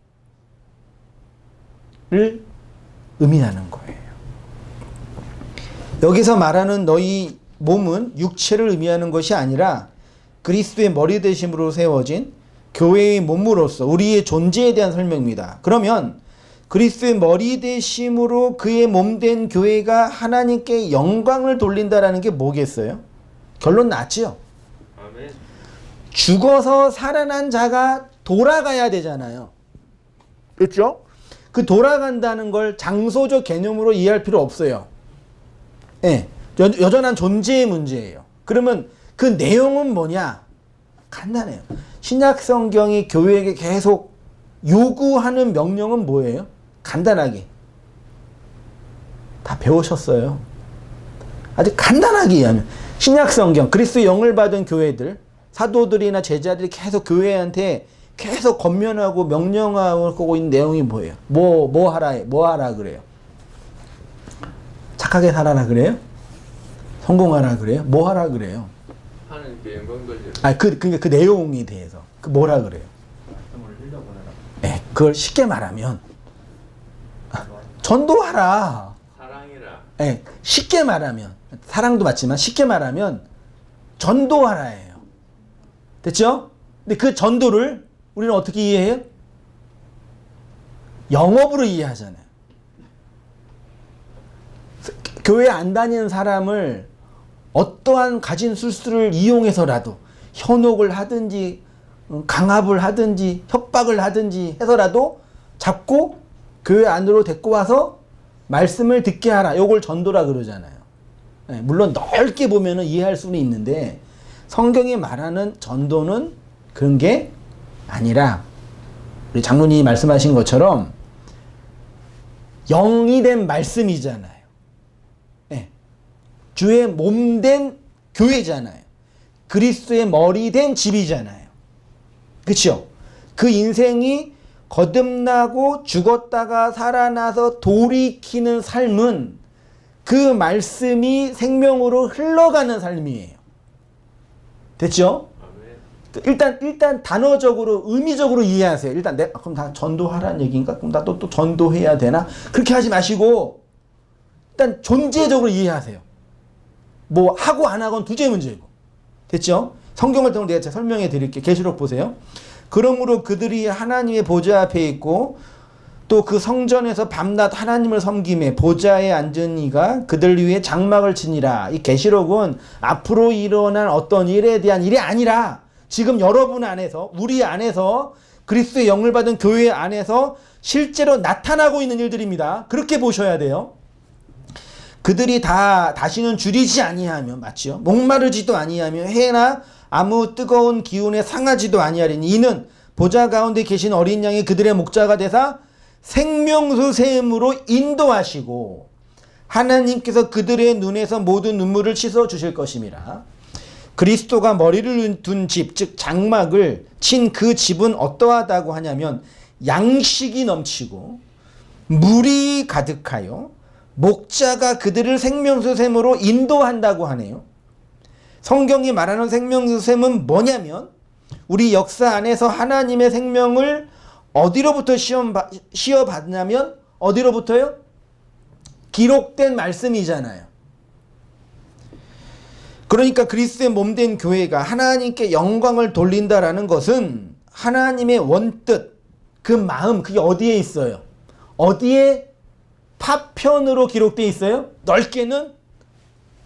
의미하는 거예요. 여기서 말하는 너희 몸은 육체를 의미하는 것이 아니라 그리스도의 머리 되심으로 세워진 교회의 몸으로서 우리의 존재에 대한 설명입니다. 그러면 그리스도의 머리 되심으로 그의 몸 된 교회가 하나님께 영광을 돌린다라는 게 뭐겠어요? 결론 났지요. 아멘. 죽어서 살아난 자가 돌아가야 되잖아요. 그렇죠? 그 돌아간다는 걸 장소적 개념으로 이해할 필요 없어요. 예, 여전한 존재의 문제예요. 그러면 그 내용은 뭐냐? 간단해요. 신약 성경이 교회에게 계속 요구하는 명령은 뭐예요? 간단하게. 다 배우셨어요. 아주 간단하게 이해하면 신약 성경, 그리스도의 영을 받은 교회들, 사도들이나 제자들이 계속 교회한테 계속 권면하고 명령하고 있는 내용이 뭐예요? 뭐 하라 그래요? 착하게 살아라 그래요? 성공하라 그래요? 뭐 하라 그래요? 하나님께 영광 돌리라. 그러니까 그 내용에 대해서 뭐라 그래요? 말씀을 흘려보내라. 네, 그걸 쉽게 말하면 전도하라. 사랑이라. 네, 쉽게 말하면 사랑도 맞지만 쉽게 말하면 전도하라예요. 됐죠? 근데 그 전도를 우리는 어떻게 이해해요? 영업으로 이해하잖아요. 교회 안 다니는 사람을 어떠한 가진 술수를 이용해서라도 현혹을 하든지 강압을 하든지 협박을 하든지 해서라도 잡고 교회 안으로 데리고 와서 말씀을 듣게 하라. 요걸 전도라 그러잖아요. 예, 물론 넓게 보면은 이해할 수는 있는데 성경이 말하는 전도는 그런 게 아니라 우리 장로님이 말씀하신 것처럼 영이 된 말씀이잖아요. 예, 주의 몸 된 교회잖아요. 그리스도의 머리 된 집이잖아요. 그렇죠? 그 인생이 거듭나고 죽었다가 살아나서 돌이키는 삶은 그 말씀이 생명으로 흘러가는 삶이에요. 됐죠? 일단 단어적으로 의미적으로 이해하세요. 일단 그럼 다 전도하라는 얘기인가? 그럼 나 또 전도해야 되나? 그렇게 하지 마시고 일단 존재적으로 이해하세요. 뭐 하고 안 하고는 두째 문제고. 됐죠? 성경을 통해 내가 설명해 드릴게요. 계시록 보세요. 그러므로 그들이 하나님의 보좌 앞에 있고 또 그 성전에서 밤낮 하나님을 섬김에 보좌에 앉은 이가 그들 위에 장막을 치니라. 이 계시록은 앞으로 일어날 어떤 일에 대한 일이 아니라 지금 여러분 안에서 우리 안에서 그리스도의 영을 받은 교회 안에서 실제로 나타나고 있는 일들입니다. 그렇게 보셔야 돼요. 그들이 다시는 줄이지 아니하며 맞죠? 목마르지도 아니하며 해나 아무 뜨거운 기운에 상하지도 아니하리니 이는 보좌 가운데 계신 어린 양이 그들의 목자가 되사 생명수 샘으로 인도하시고 하나님께서 그들의 눈에서 모든 눈물을 씻어 주실 것임이라. 그리스도가 머리를 둔 집, 즉 장막을 친 그 집은 어떠하다고 하냐면 양식이 넘치고 물이 가득하여 목자가 그들을 생명수 샘으로 인도한다고 하네요. 성경이 말하는 생명수 샘은 뭐냐면 우리 역사 안에서 하나님의 생명을 어디로부터 시어받냐면 어디로부터요? 기록된 말씀이잖아요. 그러니까 그리스도의 몸된 교회가 하나님께 영광을 돌린다라는 것은 하나님의 원뜻, 그 마음, 그게 어디에 있어요? 어디에 파편으로 기록되어 있어요? 넓게는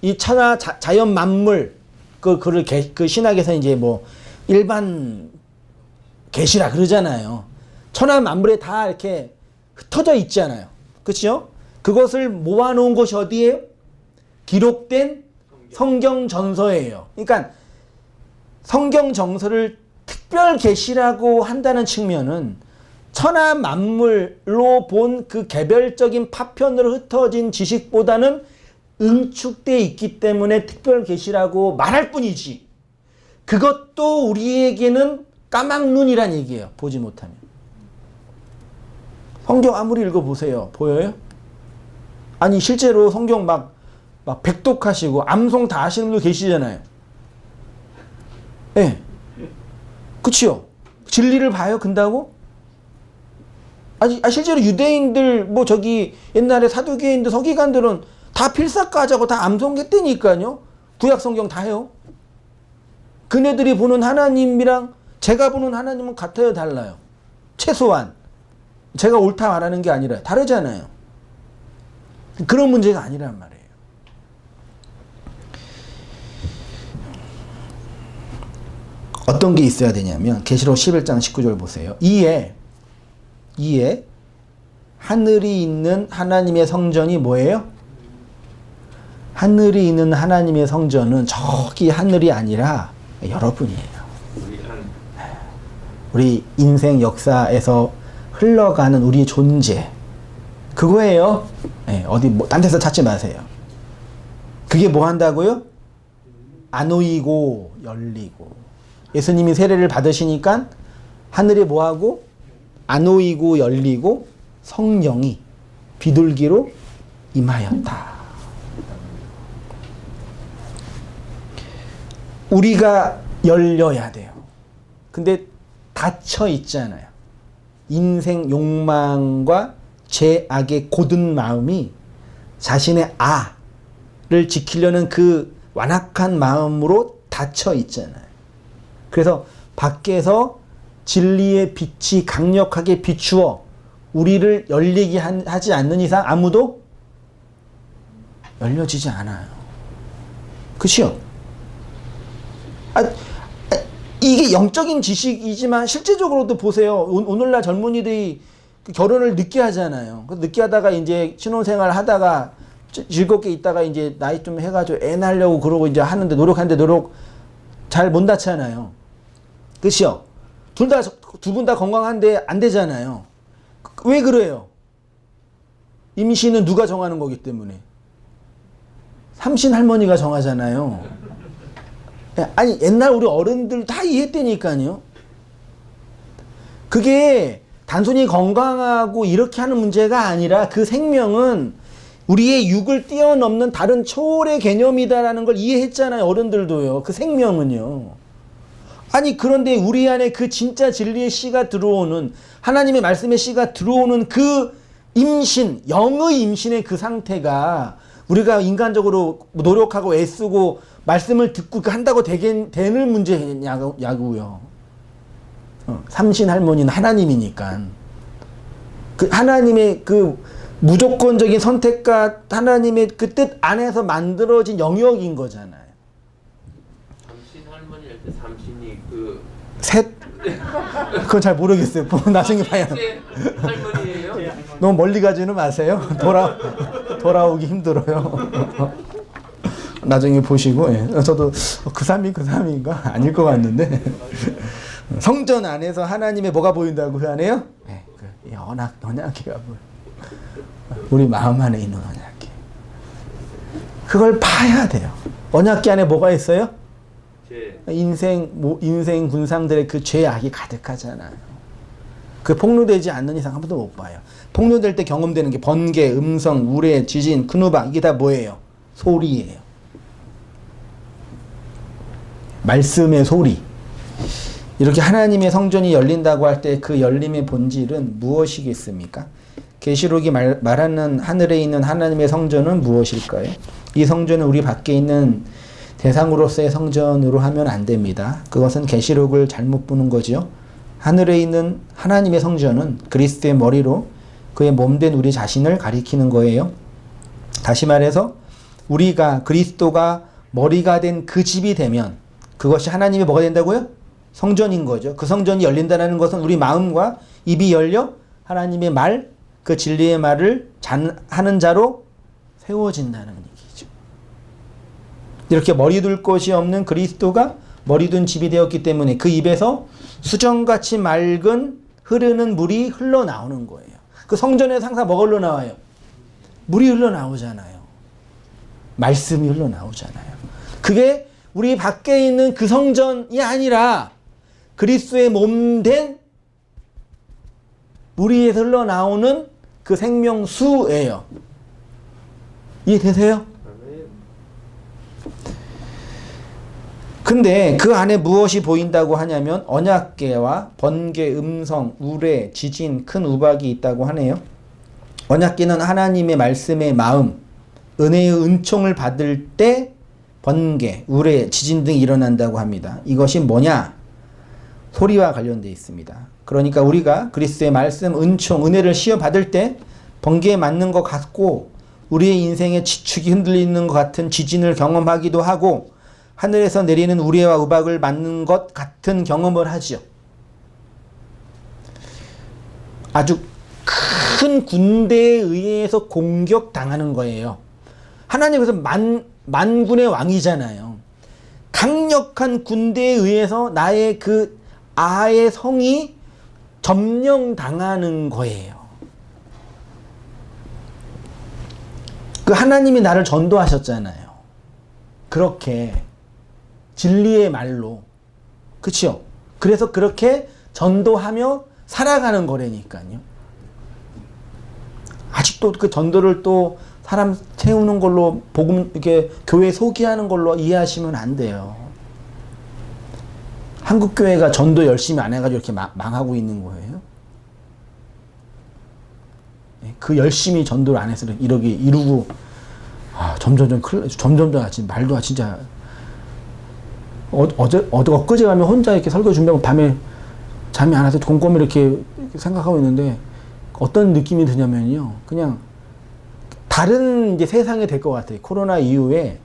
이 천하 자연 만물, 그 신학에서 이제 뭐 일반 계시라 그러잖아요. 천하 만물에 다 이렇게 흩어져 있잖아요. 그렇죠? 그것을 모아놓은 곳이 어디예요? 기록된 성경 정서예요. 그러니까 성경 정서를 특별 계시라고 한다는 측면은 천하 만물로 본 그 개별적인 파편으로 흩어진 지식보다는 응축되어 있기 때문에 특별 계시라고 말할 뿐이지 그것도 우리에게는 까막눈이란 얘기예요. 보지 못하면. 성경 아무리 읽어보세요. 보여요? 아니 실제로 성경 막 백독하시고 암송 다 하시는 분도 계시잖아요. 예. 네. 그치요? 진리를 봐요? 근다고? 실제로 유대인들 뭐 저기 옛날에 사두개인들 서기관들은 다 필사까지하고 다 암송했다니까요. 구약 성경 다 해요. 그네들이 보는 하나님이랑 제가 보는 하나님은 같아요, 달라요? 최소한 제가 옳다 말하는 게 아니라 다르잖아요. 그런 문제가 아니란 말이에요. 어떤 게 있어야 되냐면 계시록 11장 19절 보세요. 이에 하늘이 있는 하나님의 성전이 뭐예요? 하늘이 있는 하나님의 성전은 저기 하늘이 아니라 여러분이에요. 우리 인생 역사에서 흘러가는 우리 존재 그거예요. 네, 어디 딴 데서 찾지 마세요. 그게 뭐 한다고요? 안오이고 열리고 예수님이 세례를 받으시니까 하늘이 뭐하고? 안오이고 열리고 성령이 비둘기로 임하였다. 우리가 열려야 돼요. 근데 닫혀 있잖아요. 인생 욕망과 죄악의 고든 마음이 자신의 아를 지키려는 그 완악한 마음으로 닫혀 있잖아요. 그래서 밖에서 진리의 빛이 강력하게 비추어 우리를 열리게 하지 않는 이상 아무도 열려지지 않아요. 그치요? 이게 영적인 지식이지만 실제적으로도 보세요. 오늘날 젊은이들이 그 결혼을 늦게 하잖아요. 늦게 하다가 이제 신혼생활 하다가 즐겁게 있다가 이제 나이 좀 해가지고 애 낳으려고 그러고 이제 하는데 노력하는데 노력 잘 못 낳잖아요. 그렇죠? 두 분 다 건강한데 안 되잖아요. 왜 그래요? 임신은 누가 정하는 거기 때문에. 삼신 할머니가 정하잖아요. 아니 옛날 우리 어른들 다 이해했다니까요. 그게 단순히 건강하고 이렇게 하는 문제가 아니라 그 생명은 우리의 육을 뛰어넘는 다른 초월의 개념이다라는 걸 이해했잖아요. 어른들도요. 그 생명은요. 아니 그런데 우리 안에 그 진짜 진리의 씨가 들어오는 하나님의 말씀의 씨가 들어오는 그 임신, 영의 임신의 그 상태가 우리가 인간적으로 노력하고 애쓰고 말씀을 듣고 한다고 되는 문제냐고요. 삼신 할머니는 하나님이니까. 그 하나님의 그 무조건적인 선택과 하나님의 그 뜻 안에서 만들어진 영역인 거잖아요. 삼신 할머니 할 때 삼신이 그 셋? 그건 잘 모르겠어요. 나중에 봐야. 할머니예요? 너무 멀리 가지는 마세요. 돌아오기 힘들어요. 나중에 보시고, 예. 저도 그 삶인가? 아닐 것 같는데. 성전 안에서 하나님의 뭐가 보인다고 그 안에요? 예, 그 언약궤가 보여. 우리 마음 안에 있는 언약궤. 그걸 봐야 돼요. 언약궤 안에 뭐가 있어요? 인생 군상들의 그 죄악이 가득하잖아요. 그 폭로되지 않는 이상 한 번도 못 봐요. 폭로될 때 경험되는 게 번개, 음성, 우레, 지진, 큰 우박, 이게 다 뭐예요? 소리예요. 말씀의 소리. 이렇게 하나님의 성전이 열린다고 할 때 그 열림의 본질은 무엇이겠습니까? 계시록이 말하는 하늘에 있는 하나님의 성전은 무엇일까요? 이 성전은 우리 밖에 있는 대상으로서의 성전으로 하면 안 됩니다. 그것은 계시록을 잘못 보는 거죠. 하늘에 있는 하나님의 성전은 그리스도의 머리로 그의 몸된 우리 자신을 가리키는 거예요. 다시 말해서 우리가 그리스도가 머리가 된 그 집이 되면 그것이 하나님의 뭐가 된다고요? 성전인 거죠. 그 성전이 열린다는 것은 우리 마음과 입이 열려 하나님의 말, 그 진리의 말을 하는 자로 세워진다는 얘기죠. 이렇게 머리 둘 곳이 없는 그리스도가 머리 둔 집이 되었기 때문에 그 입에서 수정같이 맑은 흐르는 물이 흘러나오는 거예요. 그 성전에서 항상 뭐가 흘러나와요? 물이 흘러나오잖아요. 말씀이 흘러나오잖아요. 그게 우리 밖에 있는 그 성전이 아니라 그리스도의 몸된 우리에서 흘러나오는 그 생명수예요. 이해되세요? 근데 그 안에 무엇이 보인다고 하냐면 언약궤와 번개, 음성, 우레, 지진, 큰 우박이 있다고 하네요. 언약궤는 하나님의 말씀의 마음, 은혜의 은총을 받을 때 번개, 우레, 지진 등이 일어난다고 합니다. 이것이 뭐냐? 소리와 관련되어 있습니다. 그러니까 우리가 그리스도의 말씀, 은총, 은혜를 시어 받을 때 번개에 맞는 것 같고 우리의 인생의 지축이 흔들리는 것 같은 지진을 경험하기도 하고 하늘에서 내리는 우레와 우박을 맞는 것 같은 경험을 하죠. 아주 큰 군대에 의해서 공격당하는 거예요. 하나님께서 만군의 왕이잖아요. 강력한 군대에 의해서 나의 그 아의 성이 점령당하는 거예요. 그 하나님이 나를 전도하셨잖아요. 그렇게 진리의 말로. 그렇죠? 그래서 그렇게 전도하며 살아가는 거라니까요. 아직도 그 전도를 또 사람 세우는 걸로 복음 이렇게 교회 소개하는 걸로 이해하시면 안 돼요. 한국 교회가 전도 열심히 안 해가지고 이렇게 망하고 있는 거예요. 그 열심히 전도를 안 해서 이루고 점점 말도 진짜 엊그제 가면 혼자 이렇게 설교 준비하고 밤에 잠이 안 와서 곰곰이 이렇게 생각하고 있는데 어떤 느낌이 드냐면요. 그냥 다른 이제 세상이 될 것 같아요. 코로나 이후에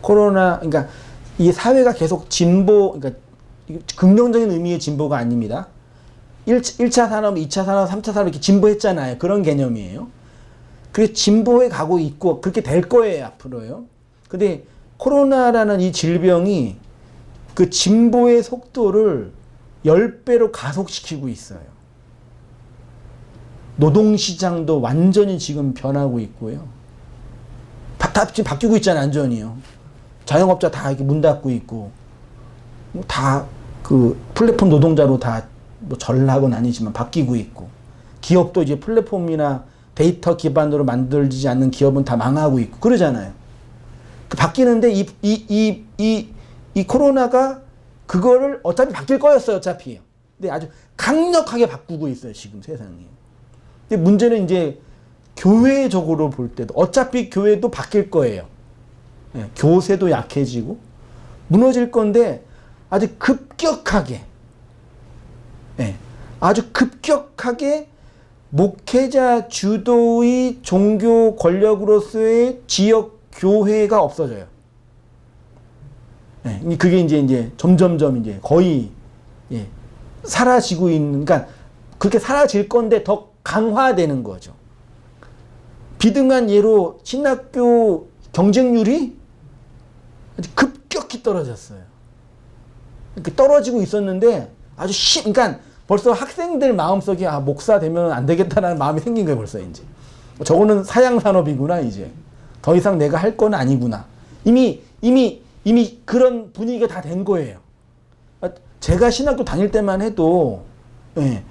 그러니까 이 사회가 계속 진보, 그러니까 긍정적인 의미의 진보가 아닙니다. 1차 산업, 2차 산업, 3차 산업 이렇게 진보했잖아요. 그런 개념이에요. 그래서 진보해 가고 있고 그렇게 될 거예요, 앞으로요. 근데 코로나라는 이 질병이 그 진보의 속도를 10배로 가속시키고 있어요. 노동시장도 완전히 지금 변하고 있고요. 다 지금 바뀌고 있잖아요, 완전히요. 자영업자 다 이렇게 문 닫고 있고, 다 그 플랫폼 노동자로 다 뭐 전락은 아니지만 바뀌고 있고, 기업도 이제 플랫폼이나 데이터 기반으로 만들지 않는 기업은 다 망하고 있고, 그러잖아요. 바뀌는데 이 코로나가 그거를 어차피 바뀔 거였어요, 어차피. 근데 아주 강력하게 바꾸고 있어요, 지금 세상이. 근데 문제는 이제 교회적으로 볼 때도 어차피 교회도 바뀔 거예요. 예, 교세도 약해지고 무너질 건데 아주 급격하게, 예, 아주 급격하게 목회자 주도의 종교 권력으로서의 지역 교회가 없어져요. 예, 그게 이제 점점점 이제 거의, 예, 사라지고 있는, 그러니까 그렇게 사라질 건데 더 강화되는 거죠. 비등한 예로 신학교 경쟁률이 아주 급격히 떨어졌어요. 이렇게 떨어지고 있었는데 아주 그러니까 벌써 학생들 마음속에 목사 되면 안 되겠다라는 마음이 생긴 거예요, 벌써 이제. 저거는 사양 산업이구나, 이제. 더 이상 내가 할 건 아니구나. 이미 그런 분위기가 다 된 거예요. 제가 신학교 다닐 때만 해도, 예,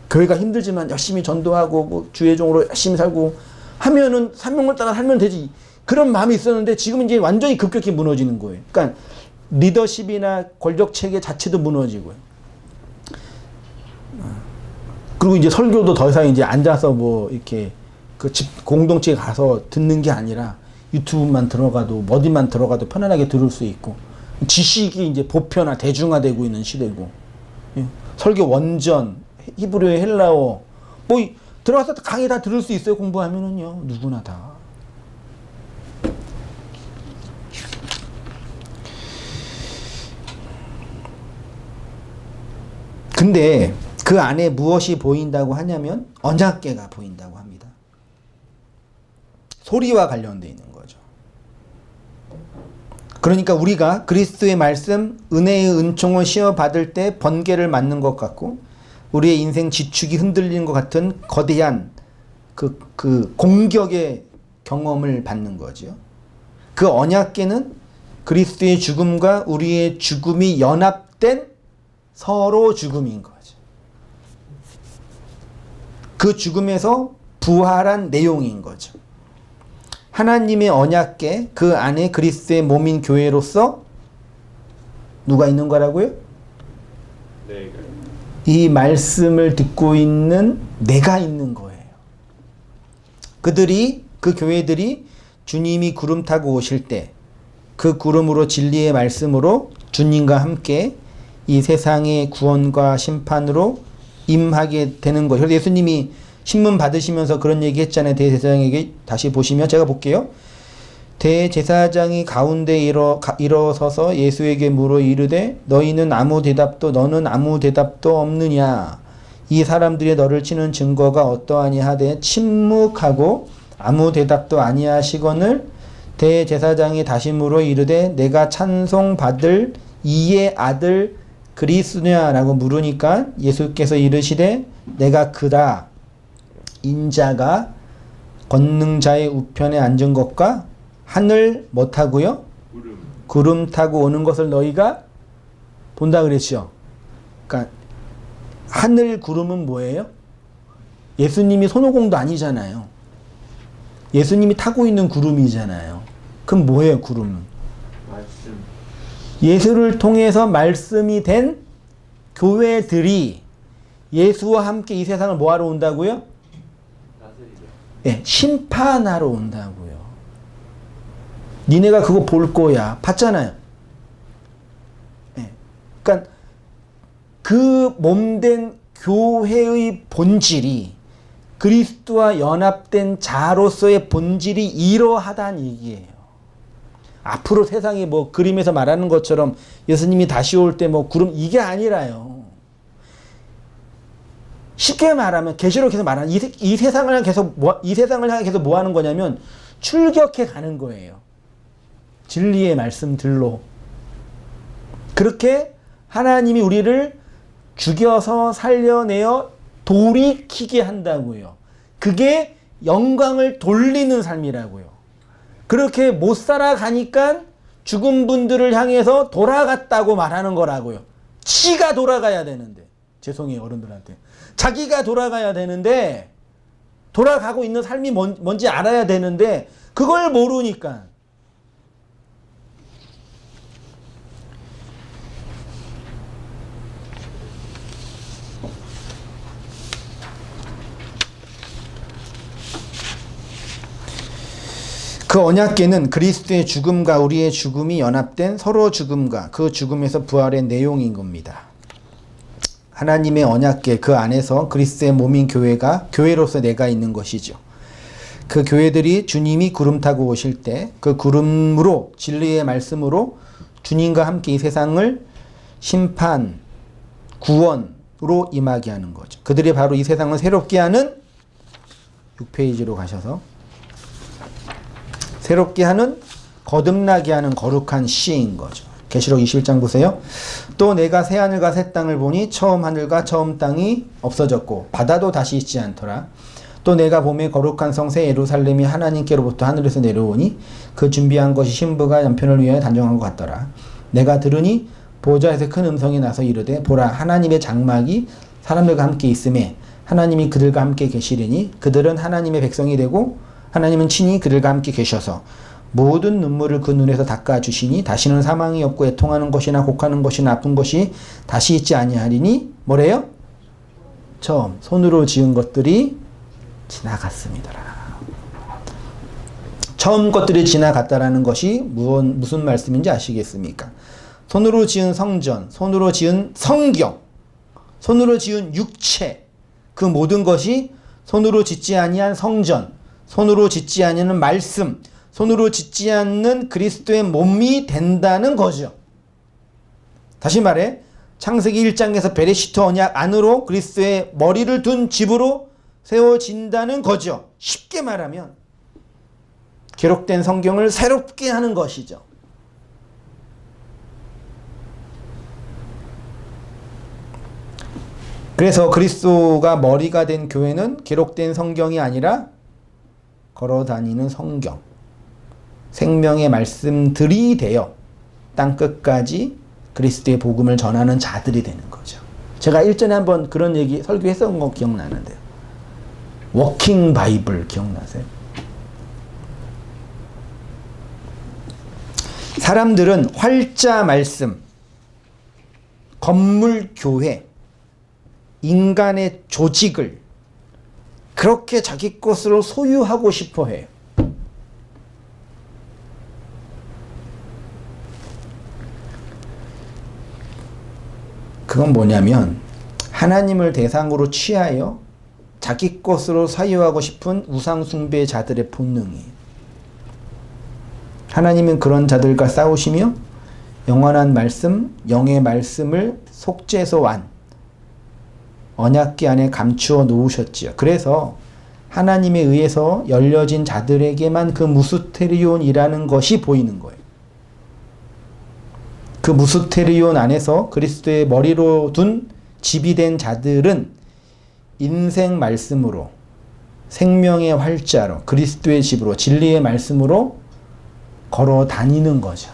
교회가 힘들지만 열심히 전도하고 뭐 주의종으로 열심히 살고 하면은 사명을 따라 살면 되지. 그런 마음이 있었는데 지금은 이제 완전히 급격히 무너지는 거예요. 그러니까 리더십이나 권력 체계 자체도 무너지고요. 그리고 이제 설교도 더 이상 이제 앉아서 뭐 이렇게 그 집 공동체에 가서 듣는 게 아니라 유튜브만 들어가도 어디만 들어가도 편안하게 들을 수 있고, 지식이 이제 보편화 대중화되고 있는 시대고, 예. 설교 원전, 히브리어, 헬라어 뭐 들어가서 강의 다 들을 수 있어요. 공부하면은요, 누구나 다. 근데 그 안에 무엇이 보인다고 하냐면 언약궤가 보인다고 합니다. 소리와 관련되어 있는 거죠. 그러니까 우리가 그리스도의 말씀, 은혜의 은총을 시어 받을 때 번개를 맞는 것 같고 우리의 인생 지축이 흔들리는 것 같은 거대한 그 공격의 경험을 받는 거죠. 그 언약궤는 그리스도의 죽음과 우리의 죽음이 연합된 서로 죽음인 거죠. 그 죽음에서 부활한 내용인 거죠. 하나님의 언약궤, 그 안에 그리스도의 몸인 교회로서 누가 있는 거라고요? 내가. 이 말씀을 듣고 있는 내가 있는 거예요. 그 교회들이 주님이 구름 타고 오실 때 그 구름으로 진리의 말씀으로 주님과 함께 이 세상의 구원과 심판으로 임하게 되는 거예요. 그래서 예수님이 신문 받으시면서 그런 얘기 했잖아요. 대제사장에게. 다시 보시면 제가 볼게요. 대제사장이 가운데 일어서서 예수에게 물어 이르되 너는 아무 대답도 없느냐. 이 사람들이 너를 치는 증거가 어떠하니 하되 침묵하고 아무 대답도 아니하시거늘 대제사장이 다시 물어 이르되 내가 찬송받을 이의 아들 그리스도냐라고 물으니까 예수께서 이르시되 내가 그다. 인자가 권능자의 우편에 앉은 것과 하늘 못하고요? 구름 타고 오는 것을 너희가 본다 그랬죠. 그러니까 하늘 구름은 뭐예요? 예수님이 손오공도 아니잖아요. 예수님이 타고 있는 구름이잖아요. 그럼 뭐예요, 구름은? 말씀. 예수를 통해서 말씀이 된 교회들이 예수와 함께 이 세상을 뭐하러 온다고요? 예, 심판하러 온다고요. 니네가 그거 볼 거야. 봤잖아요. 예. 그러니까 그 몸된 교회의 본질이 그리스도와 연합된 자로서의 본질이 이러하다는 얘기예요. 앞으로 세상이 뭐 그림에서 말하는 것처럼 예수님이 다시 올 때 뭐 구름 이게 아니라요. 쉽게 말하면 계시록에서 말하는 이 세상을 향해 계속 뭐 하는 거냐면 출격해 가는 거예요. 진리의 말씀들로. 그렇게 하나님이 우리를 죽여서 살려내어 돌이키게 한다고요. 그게 영광을 돌리는 삶이라고요. 그렇게 못 살아가니까 죽은 분들을 향해서 돌아갔다고 말하는 거라고요. 지가 돌아가야 되는데. 죄송해요, 어른들한테. 자기가 돌아가야 되는데, 돌아가고 있는 삶이 뭔지 알아야 되는데, 그걸 모르니까. 그 언약궤는 그리스도의 죽음과 우리의 죽음이 연합된 서로 죽음과 그 죽음에서 부활의 내용인 겁니다. 하나님의 언약궤 그 안에서 그리스도의 몸인 교회로서 내가 있는 것이죠. 그 교회들이 주님이 구름 타고 오실 때 그 구름으로 진리의 말씀으로 주님과 함께 이 세상을 심판, 구원으로 임하게 하는 거죠. 그들이 바로 이 세상을 새롭게 하는 6페이지로 가셔서 새롭게 하는 거듭나게 하는 거룩한 씨인 거죠. 계시록 21장 보세요. 또 내가 새 하늘과 새 땅을 보니 처음 하늘과 처음 땅이 없어졌고 바다도 다시 있지 않더라. 또 내가 봄에 거룩한 성 새 예루살렘이 하나님께로부터 하늘에서 내려오니 그 준비한 것이 신부가 남편을 위하여 단정한 것 같더라. 내가 들으니 보좌에서 큰 음성이 나서 이르되 보라 하나님의 장막이 사람들과 함께 있음에 하나님이 그들과 함께 계시리니 그들은 하나님의 백성이 되고 하나님은 친히 그들과 함께 계셔서 모든 눈물을 그 눈에서 닦아주시니 다시는 사망이 없고 애통하는 것이나 곡하는 것이나 아픈 것이 다시 있지 아니하리니 뭐래요? 처음 손으로 지은 것들이 지나갔습니다. 처음 것들이 지나갔다라는 것이 무슨 말씀인지 아시겠습니까? 손으로 지은 성전, 손으로 지은 성경, 손으로 지은 육체 그 모든 것이 손으로 짓지 아니한 성전, 손으로 짓지 않는 말씀, 손으로 짓지 않는 그리스도의 몸이 된다는 거죠. 다시 말해 창세기 1장에서 베레시트 언약 안으로 그리스도의 머리를 둔 집으로 세워진다는 거죠. 쉽게 말하면 기록된 성경을 새롭게 하는 것이죠. 그래서 그리스도가 머리가 된 교회는 기록된 성경이 아니라 걸어다니는 성경, 생명의 말씀들이 되어 땅끝까지 그리스도의 복음을 전하는 자들이 되는 거죠. 제가 일전에 한번 그런 얘기 설교했던 거 기억나는데요. 워킹 바이블 기억나세요? 사람들은 활자 말씀, 건물 교회, 인간의 조직을 그렇게 자기 것으로 소유하고 싶어 해요. 그건 뭐냐면 하나님을 대상으로 취하여 자기 것으로 사유하고 싶은 우상숭배자들의 본능이에요. 하나님은 그런 자들과 싸우시며 영원한 말씀, 영의 말씀을 속죄소 안 언약궤 안에 감추어 놓으셨지요. 그래서 하나님에 의해서 열려진 자들에게만 그 무스테리온이라는 것이 보이는 거예요. 그 무스테리온 안에서 그리스도의 머리로 둔 집이 된 자들은 인생 말씀으로 생명의 활자로 그리스도의 집으로 진리의 말씀으로 걸어 다니는 거죠.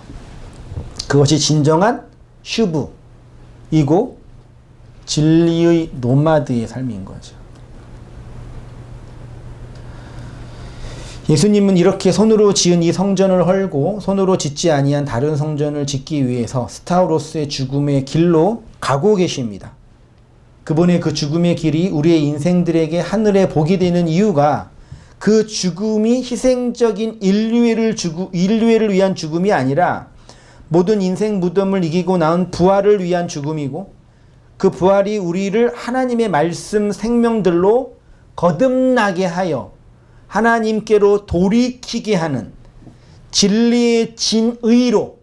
그것이 진정한 슈브이고 진리의 노마드의 삶인 거죠. 예수님은 이렇게 손으로 지은 이 성전을 헐고 손으로 짓지 아니한 다른 성전을 짓기 위해서 스타우로스의 죽음의 길로 가고 계십니다. 그분의 그 죽음의 길이 우리의 인생들에게 하늘의 복이 되는 이유가 그 죽음이 희생적인 인류애를 위한 죽음이 아니라 모든 인생 무덤을 이기고 나온 부활을 위한 죽음이고 그 부활이 우리를 하나님의 말씀 생명들로 거듭나게 하여 하나님께로 돌이키게 하는 진리의 진의로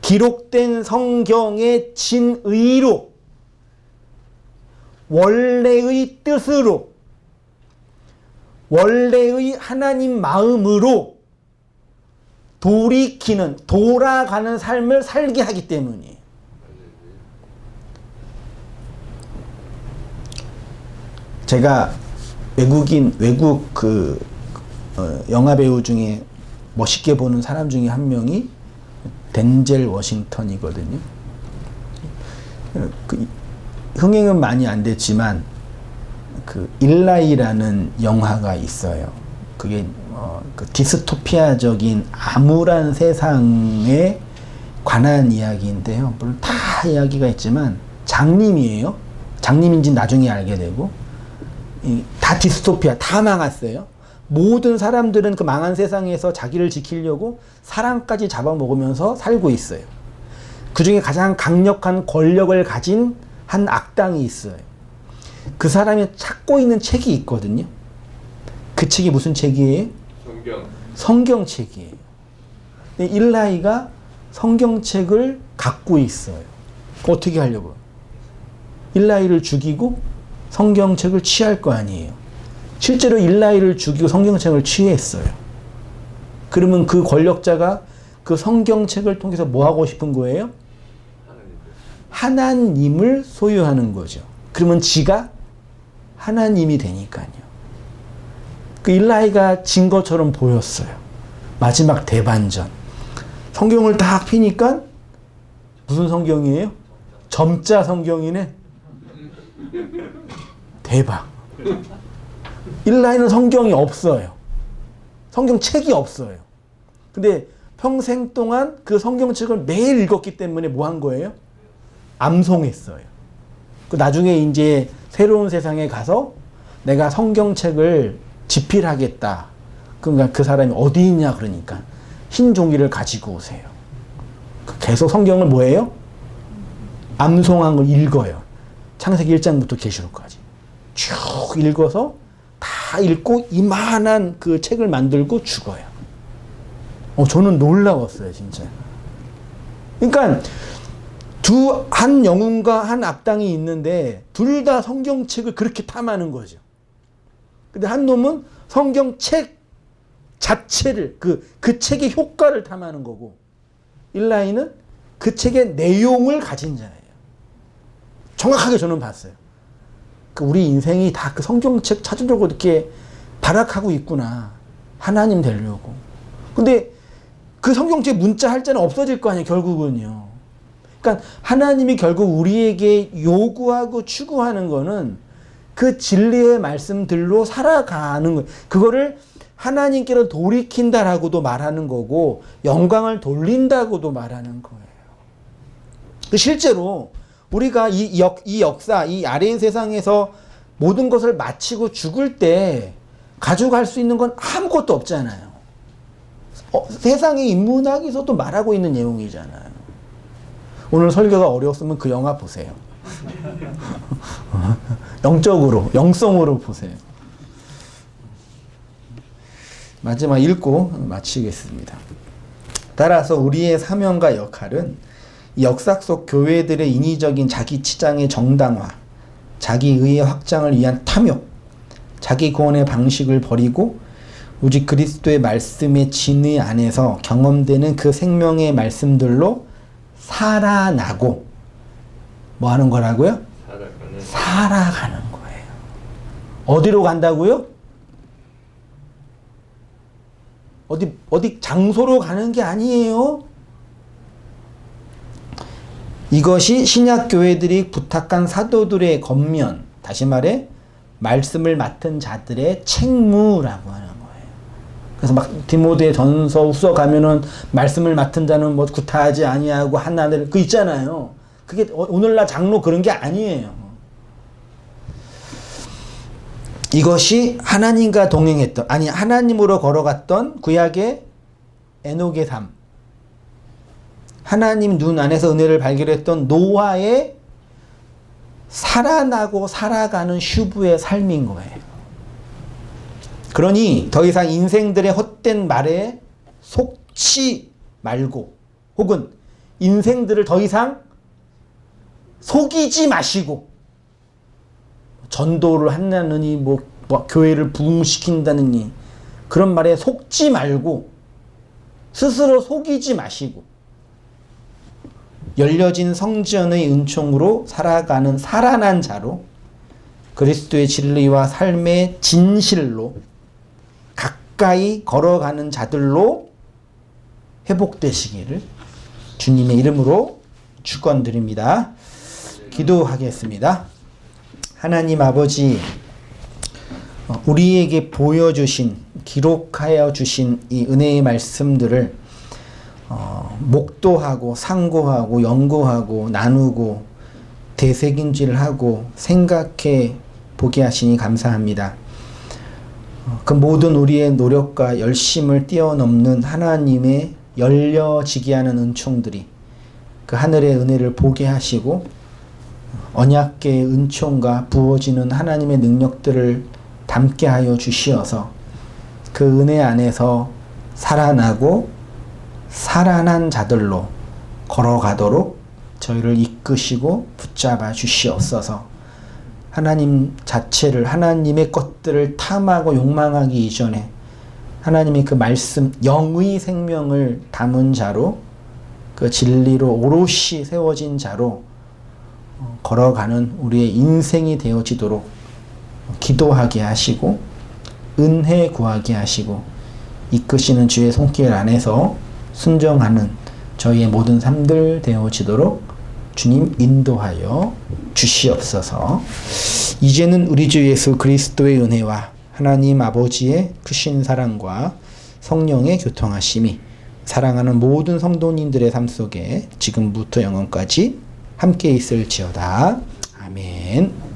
기록된 성경의 진의로 원래의 뜻으로 원래의 하나님 마음으로 돌이키는 돌아가는 삶을 살게 하기 때문이에요. 제가 외국 영화 배우 중에 멋있게 보는 사람 중에 한 명이 덴젤 워싱턴이거든요. 흥행은 많이 안 됐지만 일라이라는 영화가 있어요. 그게 디스토피아적인 암울한 세상에 관한 이야기인데요. 물론 다 이야기가 있지만 장님이에요. 장님인지 나중에 알게 되고 다 디스토피아, 다 망했어요. 모든 사람들은 그 망한 세상에서 자기를 지키려고 사람까지 잡아먹으면서 살고 있어요. 그 중에 가장 강력한 권력을 가진 한 악당이 있어요. 그 사람이 찾고 있는 책이 있거든요. 그 책이 무슨 책이에요? 성경책이에요. 근데 일라이가 성경책을 갖고 있어요. 어떻게 하려고요? 일라이를 죽이고 성경책을 취할 거 아니에요. 실제로 일라이를 죽이고 성경책을 취했어요. 그러면 그 권력자가 그 성경책을 통해서 뭐 하고 싶은 거예요? 하나님을 소유하는 거죠. 그러면 지가 하나님이 되니까요. 그 일라이가 진 것처럼 보였어요. 마지막 대반전. 성경을 딱 피니까 무슨 성경이에요? 점자 성경이네. 대박. 일라이는 성경이 없어요. 성경책이 없어요. 근데 평생 동안 그 성경책을 매일 읽었기 때문에 뭐 한 거예요? 암송했어요. 그 나중에 이제 새로운 세상에 가서 내가 성경책을 집필하겠다. 그러니까 그 사람이 어디 있냐 그러니까 흰 종이를 가지고 오세요. 계속 성경을 뭐예요? 암송한 걸 읽어요. 창세기 1장부터 계시록까지 쭉 읽어서 다 읽고 이만한 그 책을 만들고 죽어요. 저는 놀라웠어요, 진짜. 그러니까 한 영웅과 한 악당이 있는데 둘 다 성경책을 그렇게 탐하는 거죠. 근데 한 놈은 성경책 자체를 그 책의 효과를 탐하는 거고 일라이는 그 책의 내용을 가진 자예요. 정확하게 저는 봤어요. 우리 인생이 다 그 성경책 찾으려고 이렇게 발악하고 있구나. 하나님 되려고. 근데 그 성경책 문자 할자는 없어질 거 아니에요, 결국은요. 그러니까 하나님이 결국 우리에게 요구하고 추구하는 거는 그 진리의 말씀들로 살아가는 거예요. 그거를 하나님께로 돌이킨다라고도 말하는 거고 영광을 돌린다고도 말하는 거예요. 실제로 우리가 이 역사, 이 아래의 세상에서 모든 것을 마치고 죽을 때 가져갈 수 있는 건 아무것도 없잖아요. 세상의 인문학에서도 말하고 있는 내용이잖아요. 오늘 설교가 어려웠으면 그 영화 보세요. 영성으로 보세요. 마지막 읽고 마치겠습니다. 따라서 우리의 사명과 역할은 역사 속 교회들의 인위적인 자기 치장의 정당화, 자기 의의 확장을 위한 탐욕, 자기 구원의 방식을 버리고 오직 그리스도의 말씀의 진의 안에서 경험되는 그 생명의 말씀들로 살아나고 뭐 하는 거라고요? 살아가는 거예요. 어디로 간다고요? 어디 장소로 가는 게 아니에요. 이것이 신약 교회들이 부탁한 사도들의 겉면, 다시 말해 말씀을 맡은 자들의 책무라고 하는 거예요. 그래서 막 디모데 전서 후서 가면은 말씀을 맡은 자는 뭐 구타하지 아니하고 하나를 그 있잖아요. 그게 오늘날 장로 그런 게 아니에요. 이것이 하나님과 동행했던, 아니 하나님으로 걸어갔던 구약의 에녹의 삶, 하나님 눈 안에서 은혜를 발견했던 노아의 살아나고 살아가는 슈브의 삶인 거예요. 그러니 더 이상 인생들의 헛된 말에 속지 말고, 혹은 인생들을 더 이상 속이지 마시고, 전도를 한다느니 뭐 교회를 부흥시킨다느니 그런 말에 속지 말고, 스스로 속이지 마시고, 열려진 성전의 은총으로 살아가는 살아난 자로, 그리스도의 진리와 삶의 진실로 가까이 걸어가는 자들로 회복되시기를 주님의 이름으로 축원드립니다. 기도하겠습니다. 하나님 아버지, 우리에게 보여주신, 기록하여 주신 이 은혜의 말씀들을 목도하고 상고하고 연구하고 나누고 되새김질을 하고 생각해 보게 하시니 감사합니다. 그 모든 우리의 노력과 열심을 뛰어넘는 하나님의 열려지게 하는 은총들이 그 하늘의 은혜를 보게 하시고 언약궤의 은총과 부어지는 하나님의 능력들을 담게 하여 주시어서 그 은혜 안에서 살아나고 살아난 자들로 걸어가도록 저희를 이끄시고 붙잡아 주시옵소서. 하나님 자체를, 하나님의 것들을 탐하고 욕망하기 이전에 하나님의 그 말씀, 영의 생명을 담은 자로, 그 진리로 오롯이 세워진 자로 걸어가는 우리의 인생이 되어지도록 기도하게 하시고 은혜 구하게 하시고 이끄시는 주의 손길 안에서 순종하는 저희의 모든 삶들 되어지도록 주님 인도하여 주시옵소서. 이제는 우리 주 예수 그리스도의 은혜와 하나님 아버지의 크신 사랑과 성령의 교통하심이 사랑하는 모든 성도님들의 삶 속에 지금부터 영원까지 함께 있을지어다. 아멘.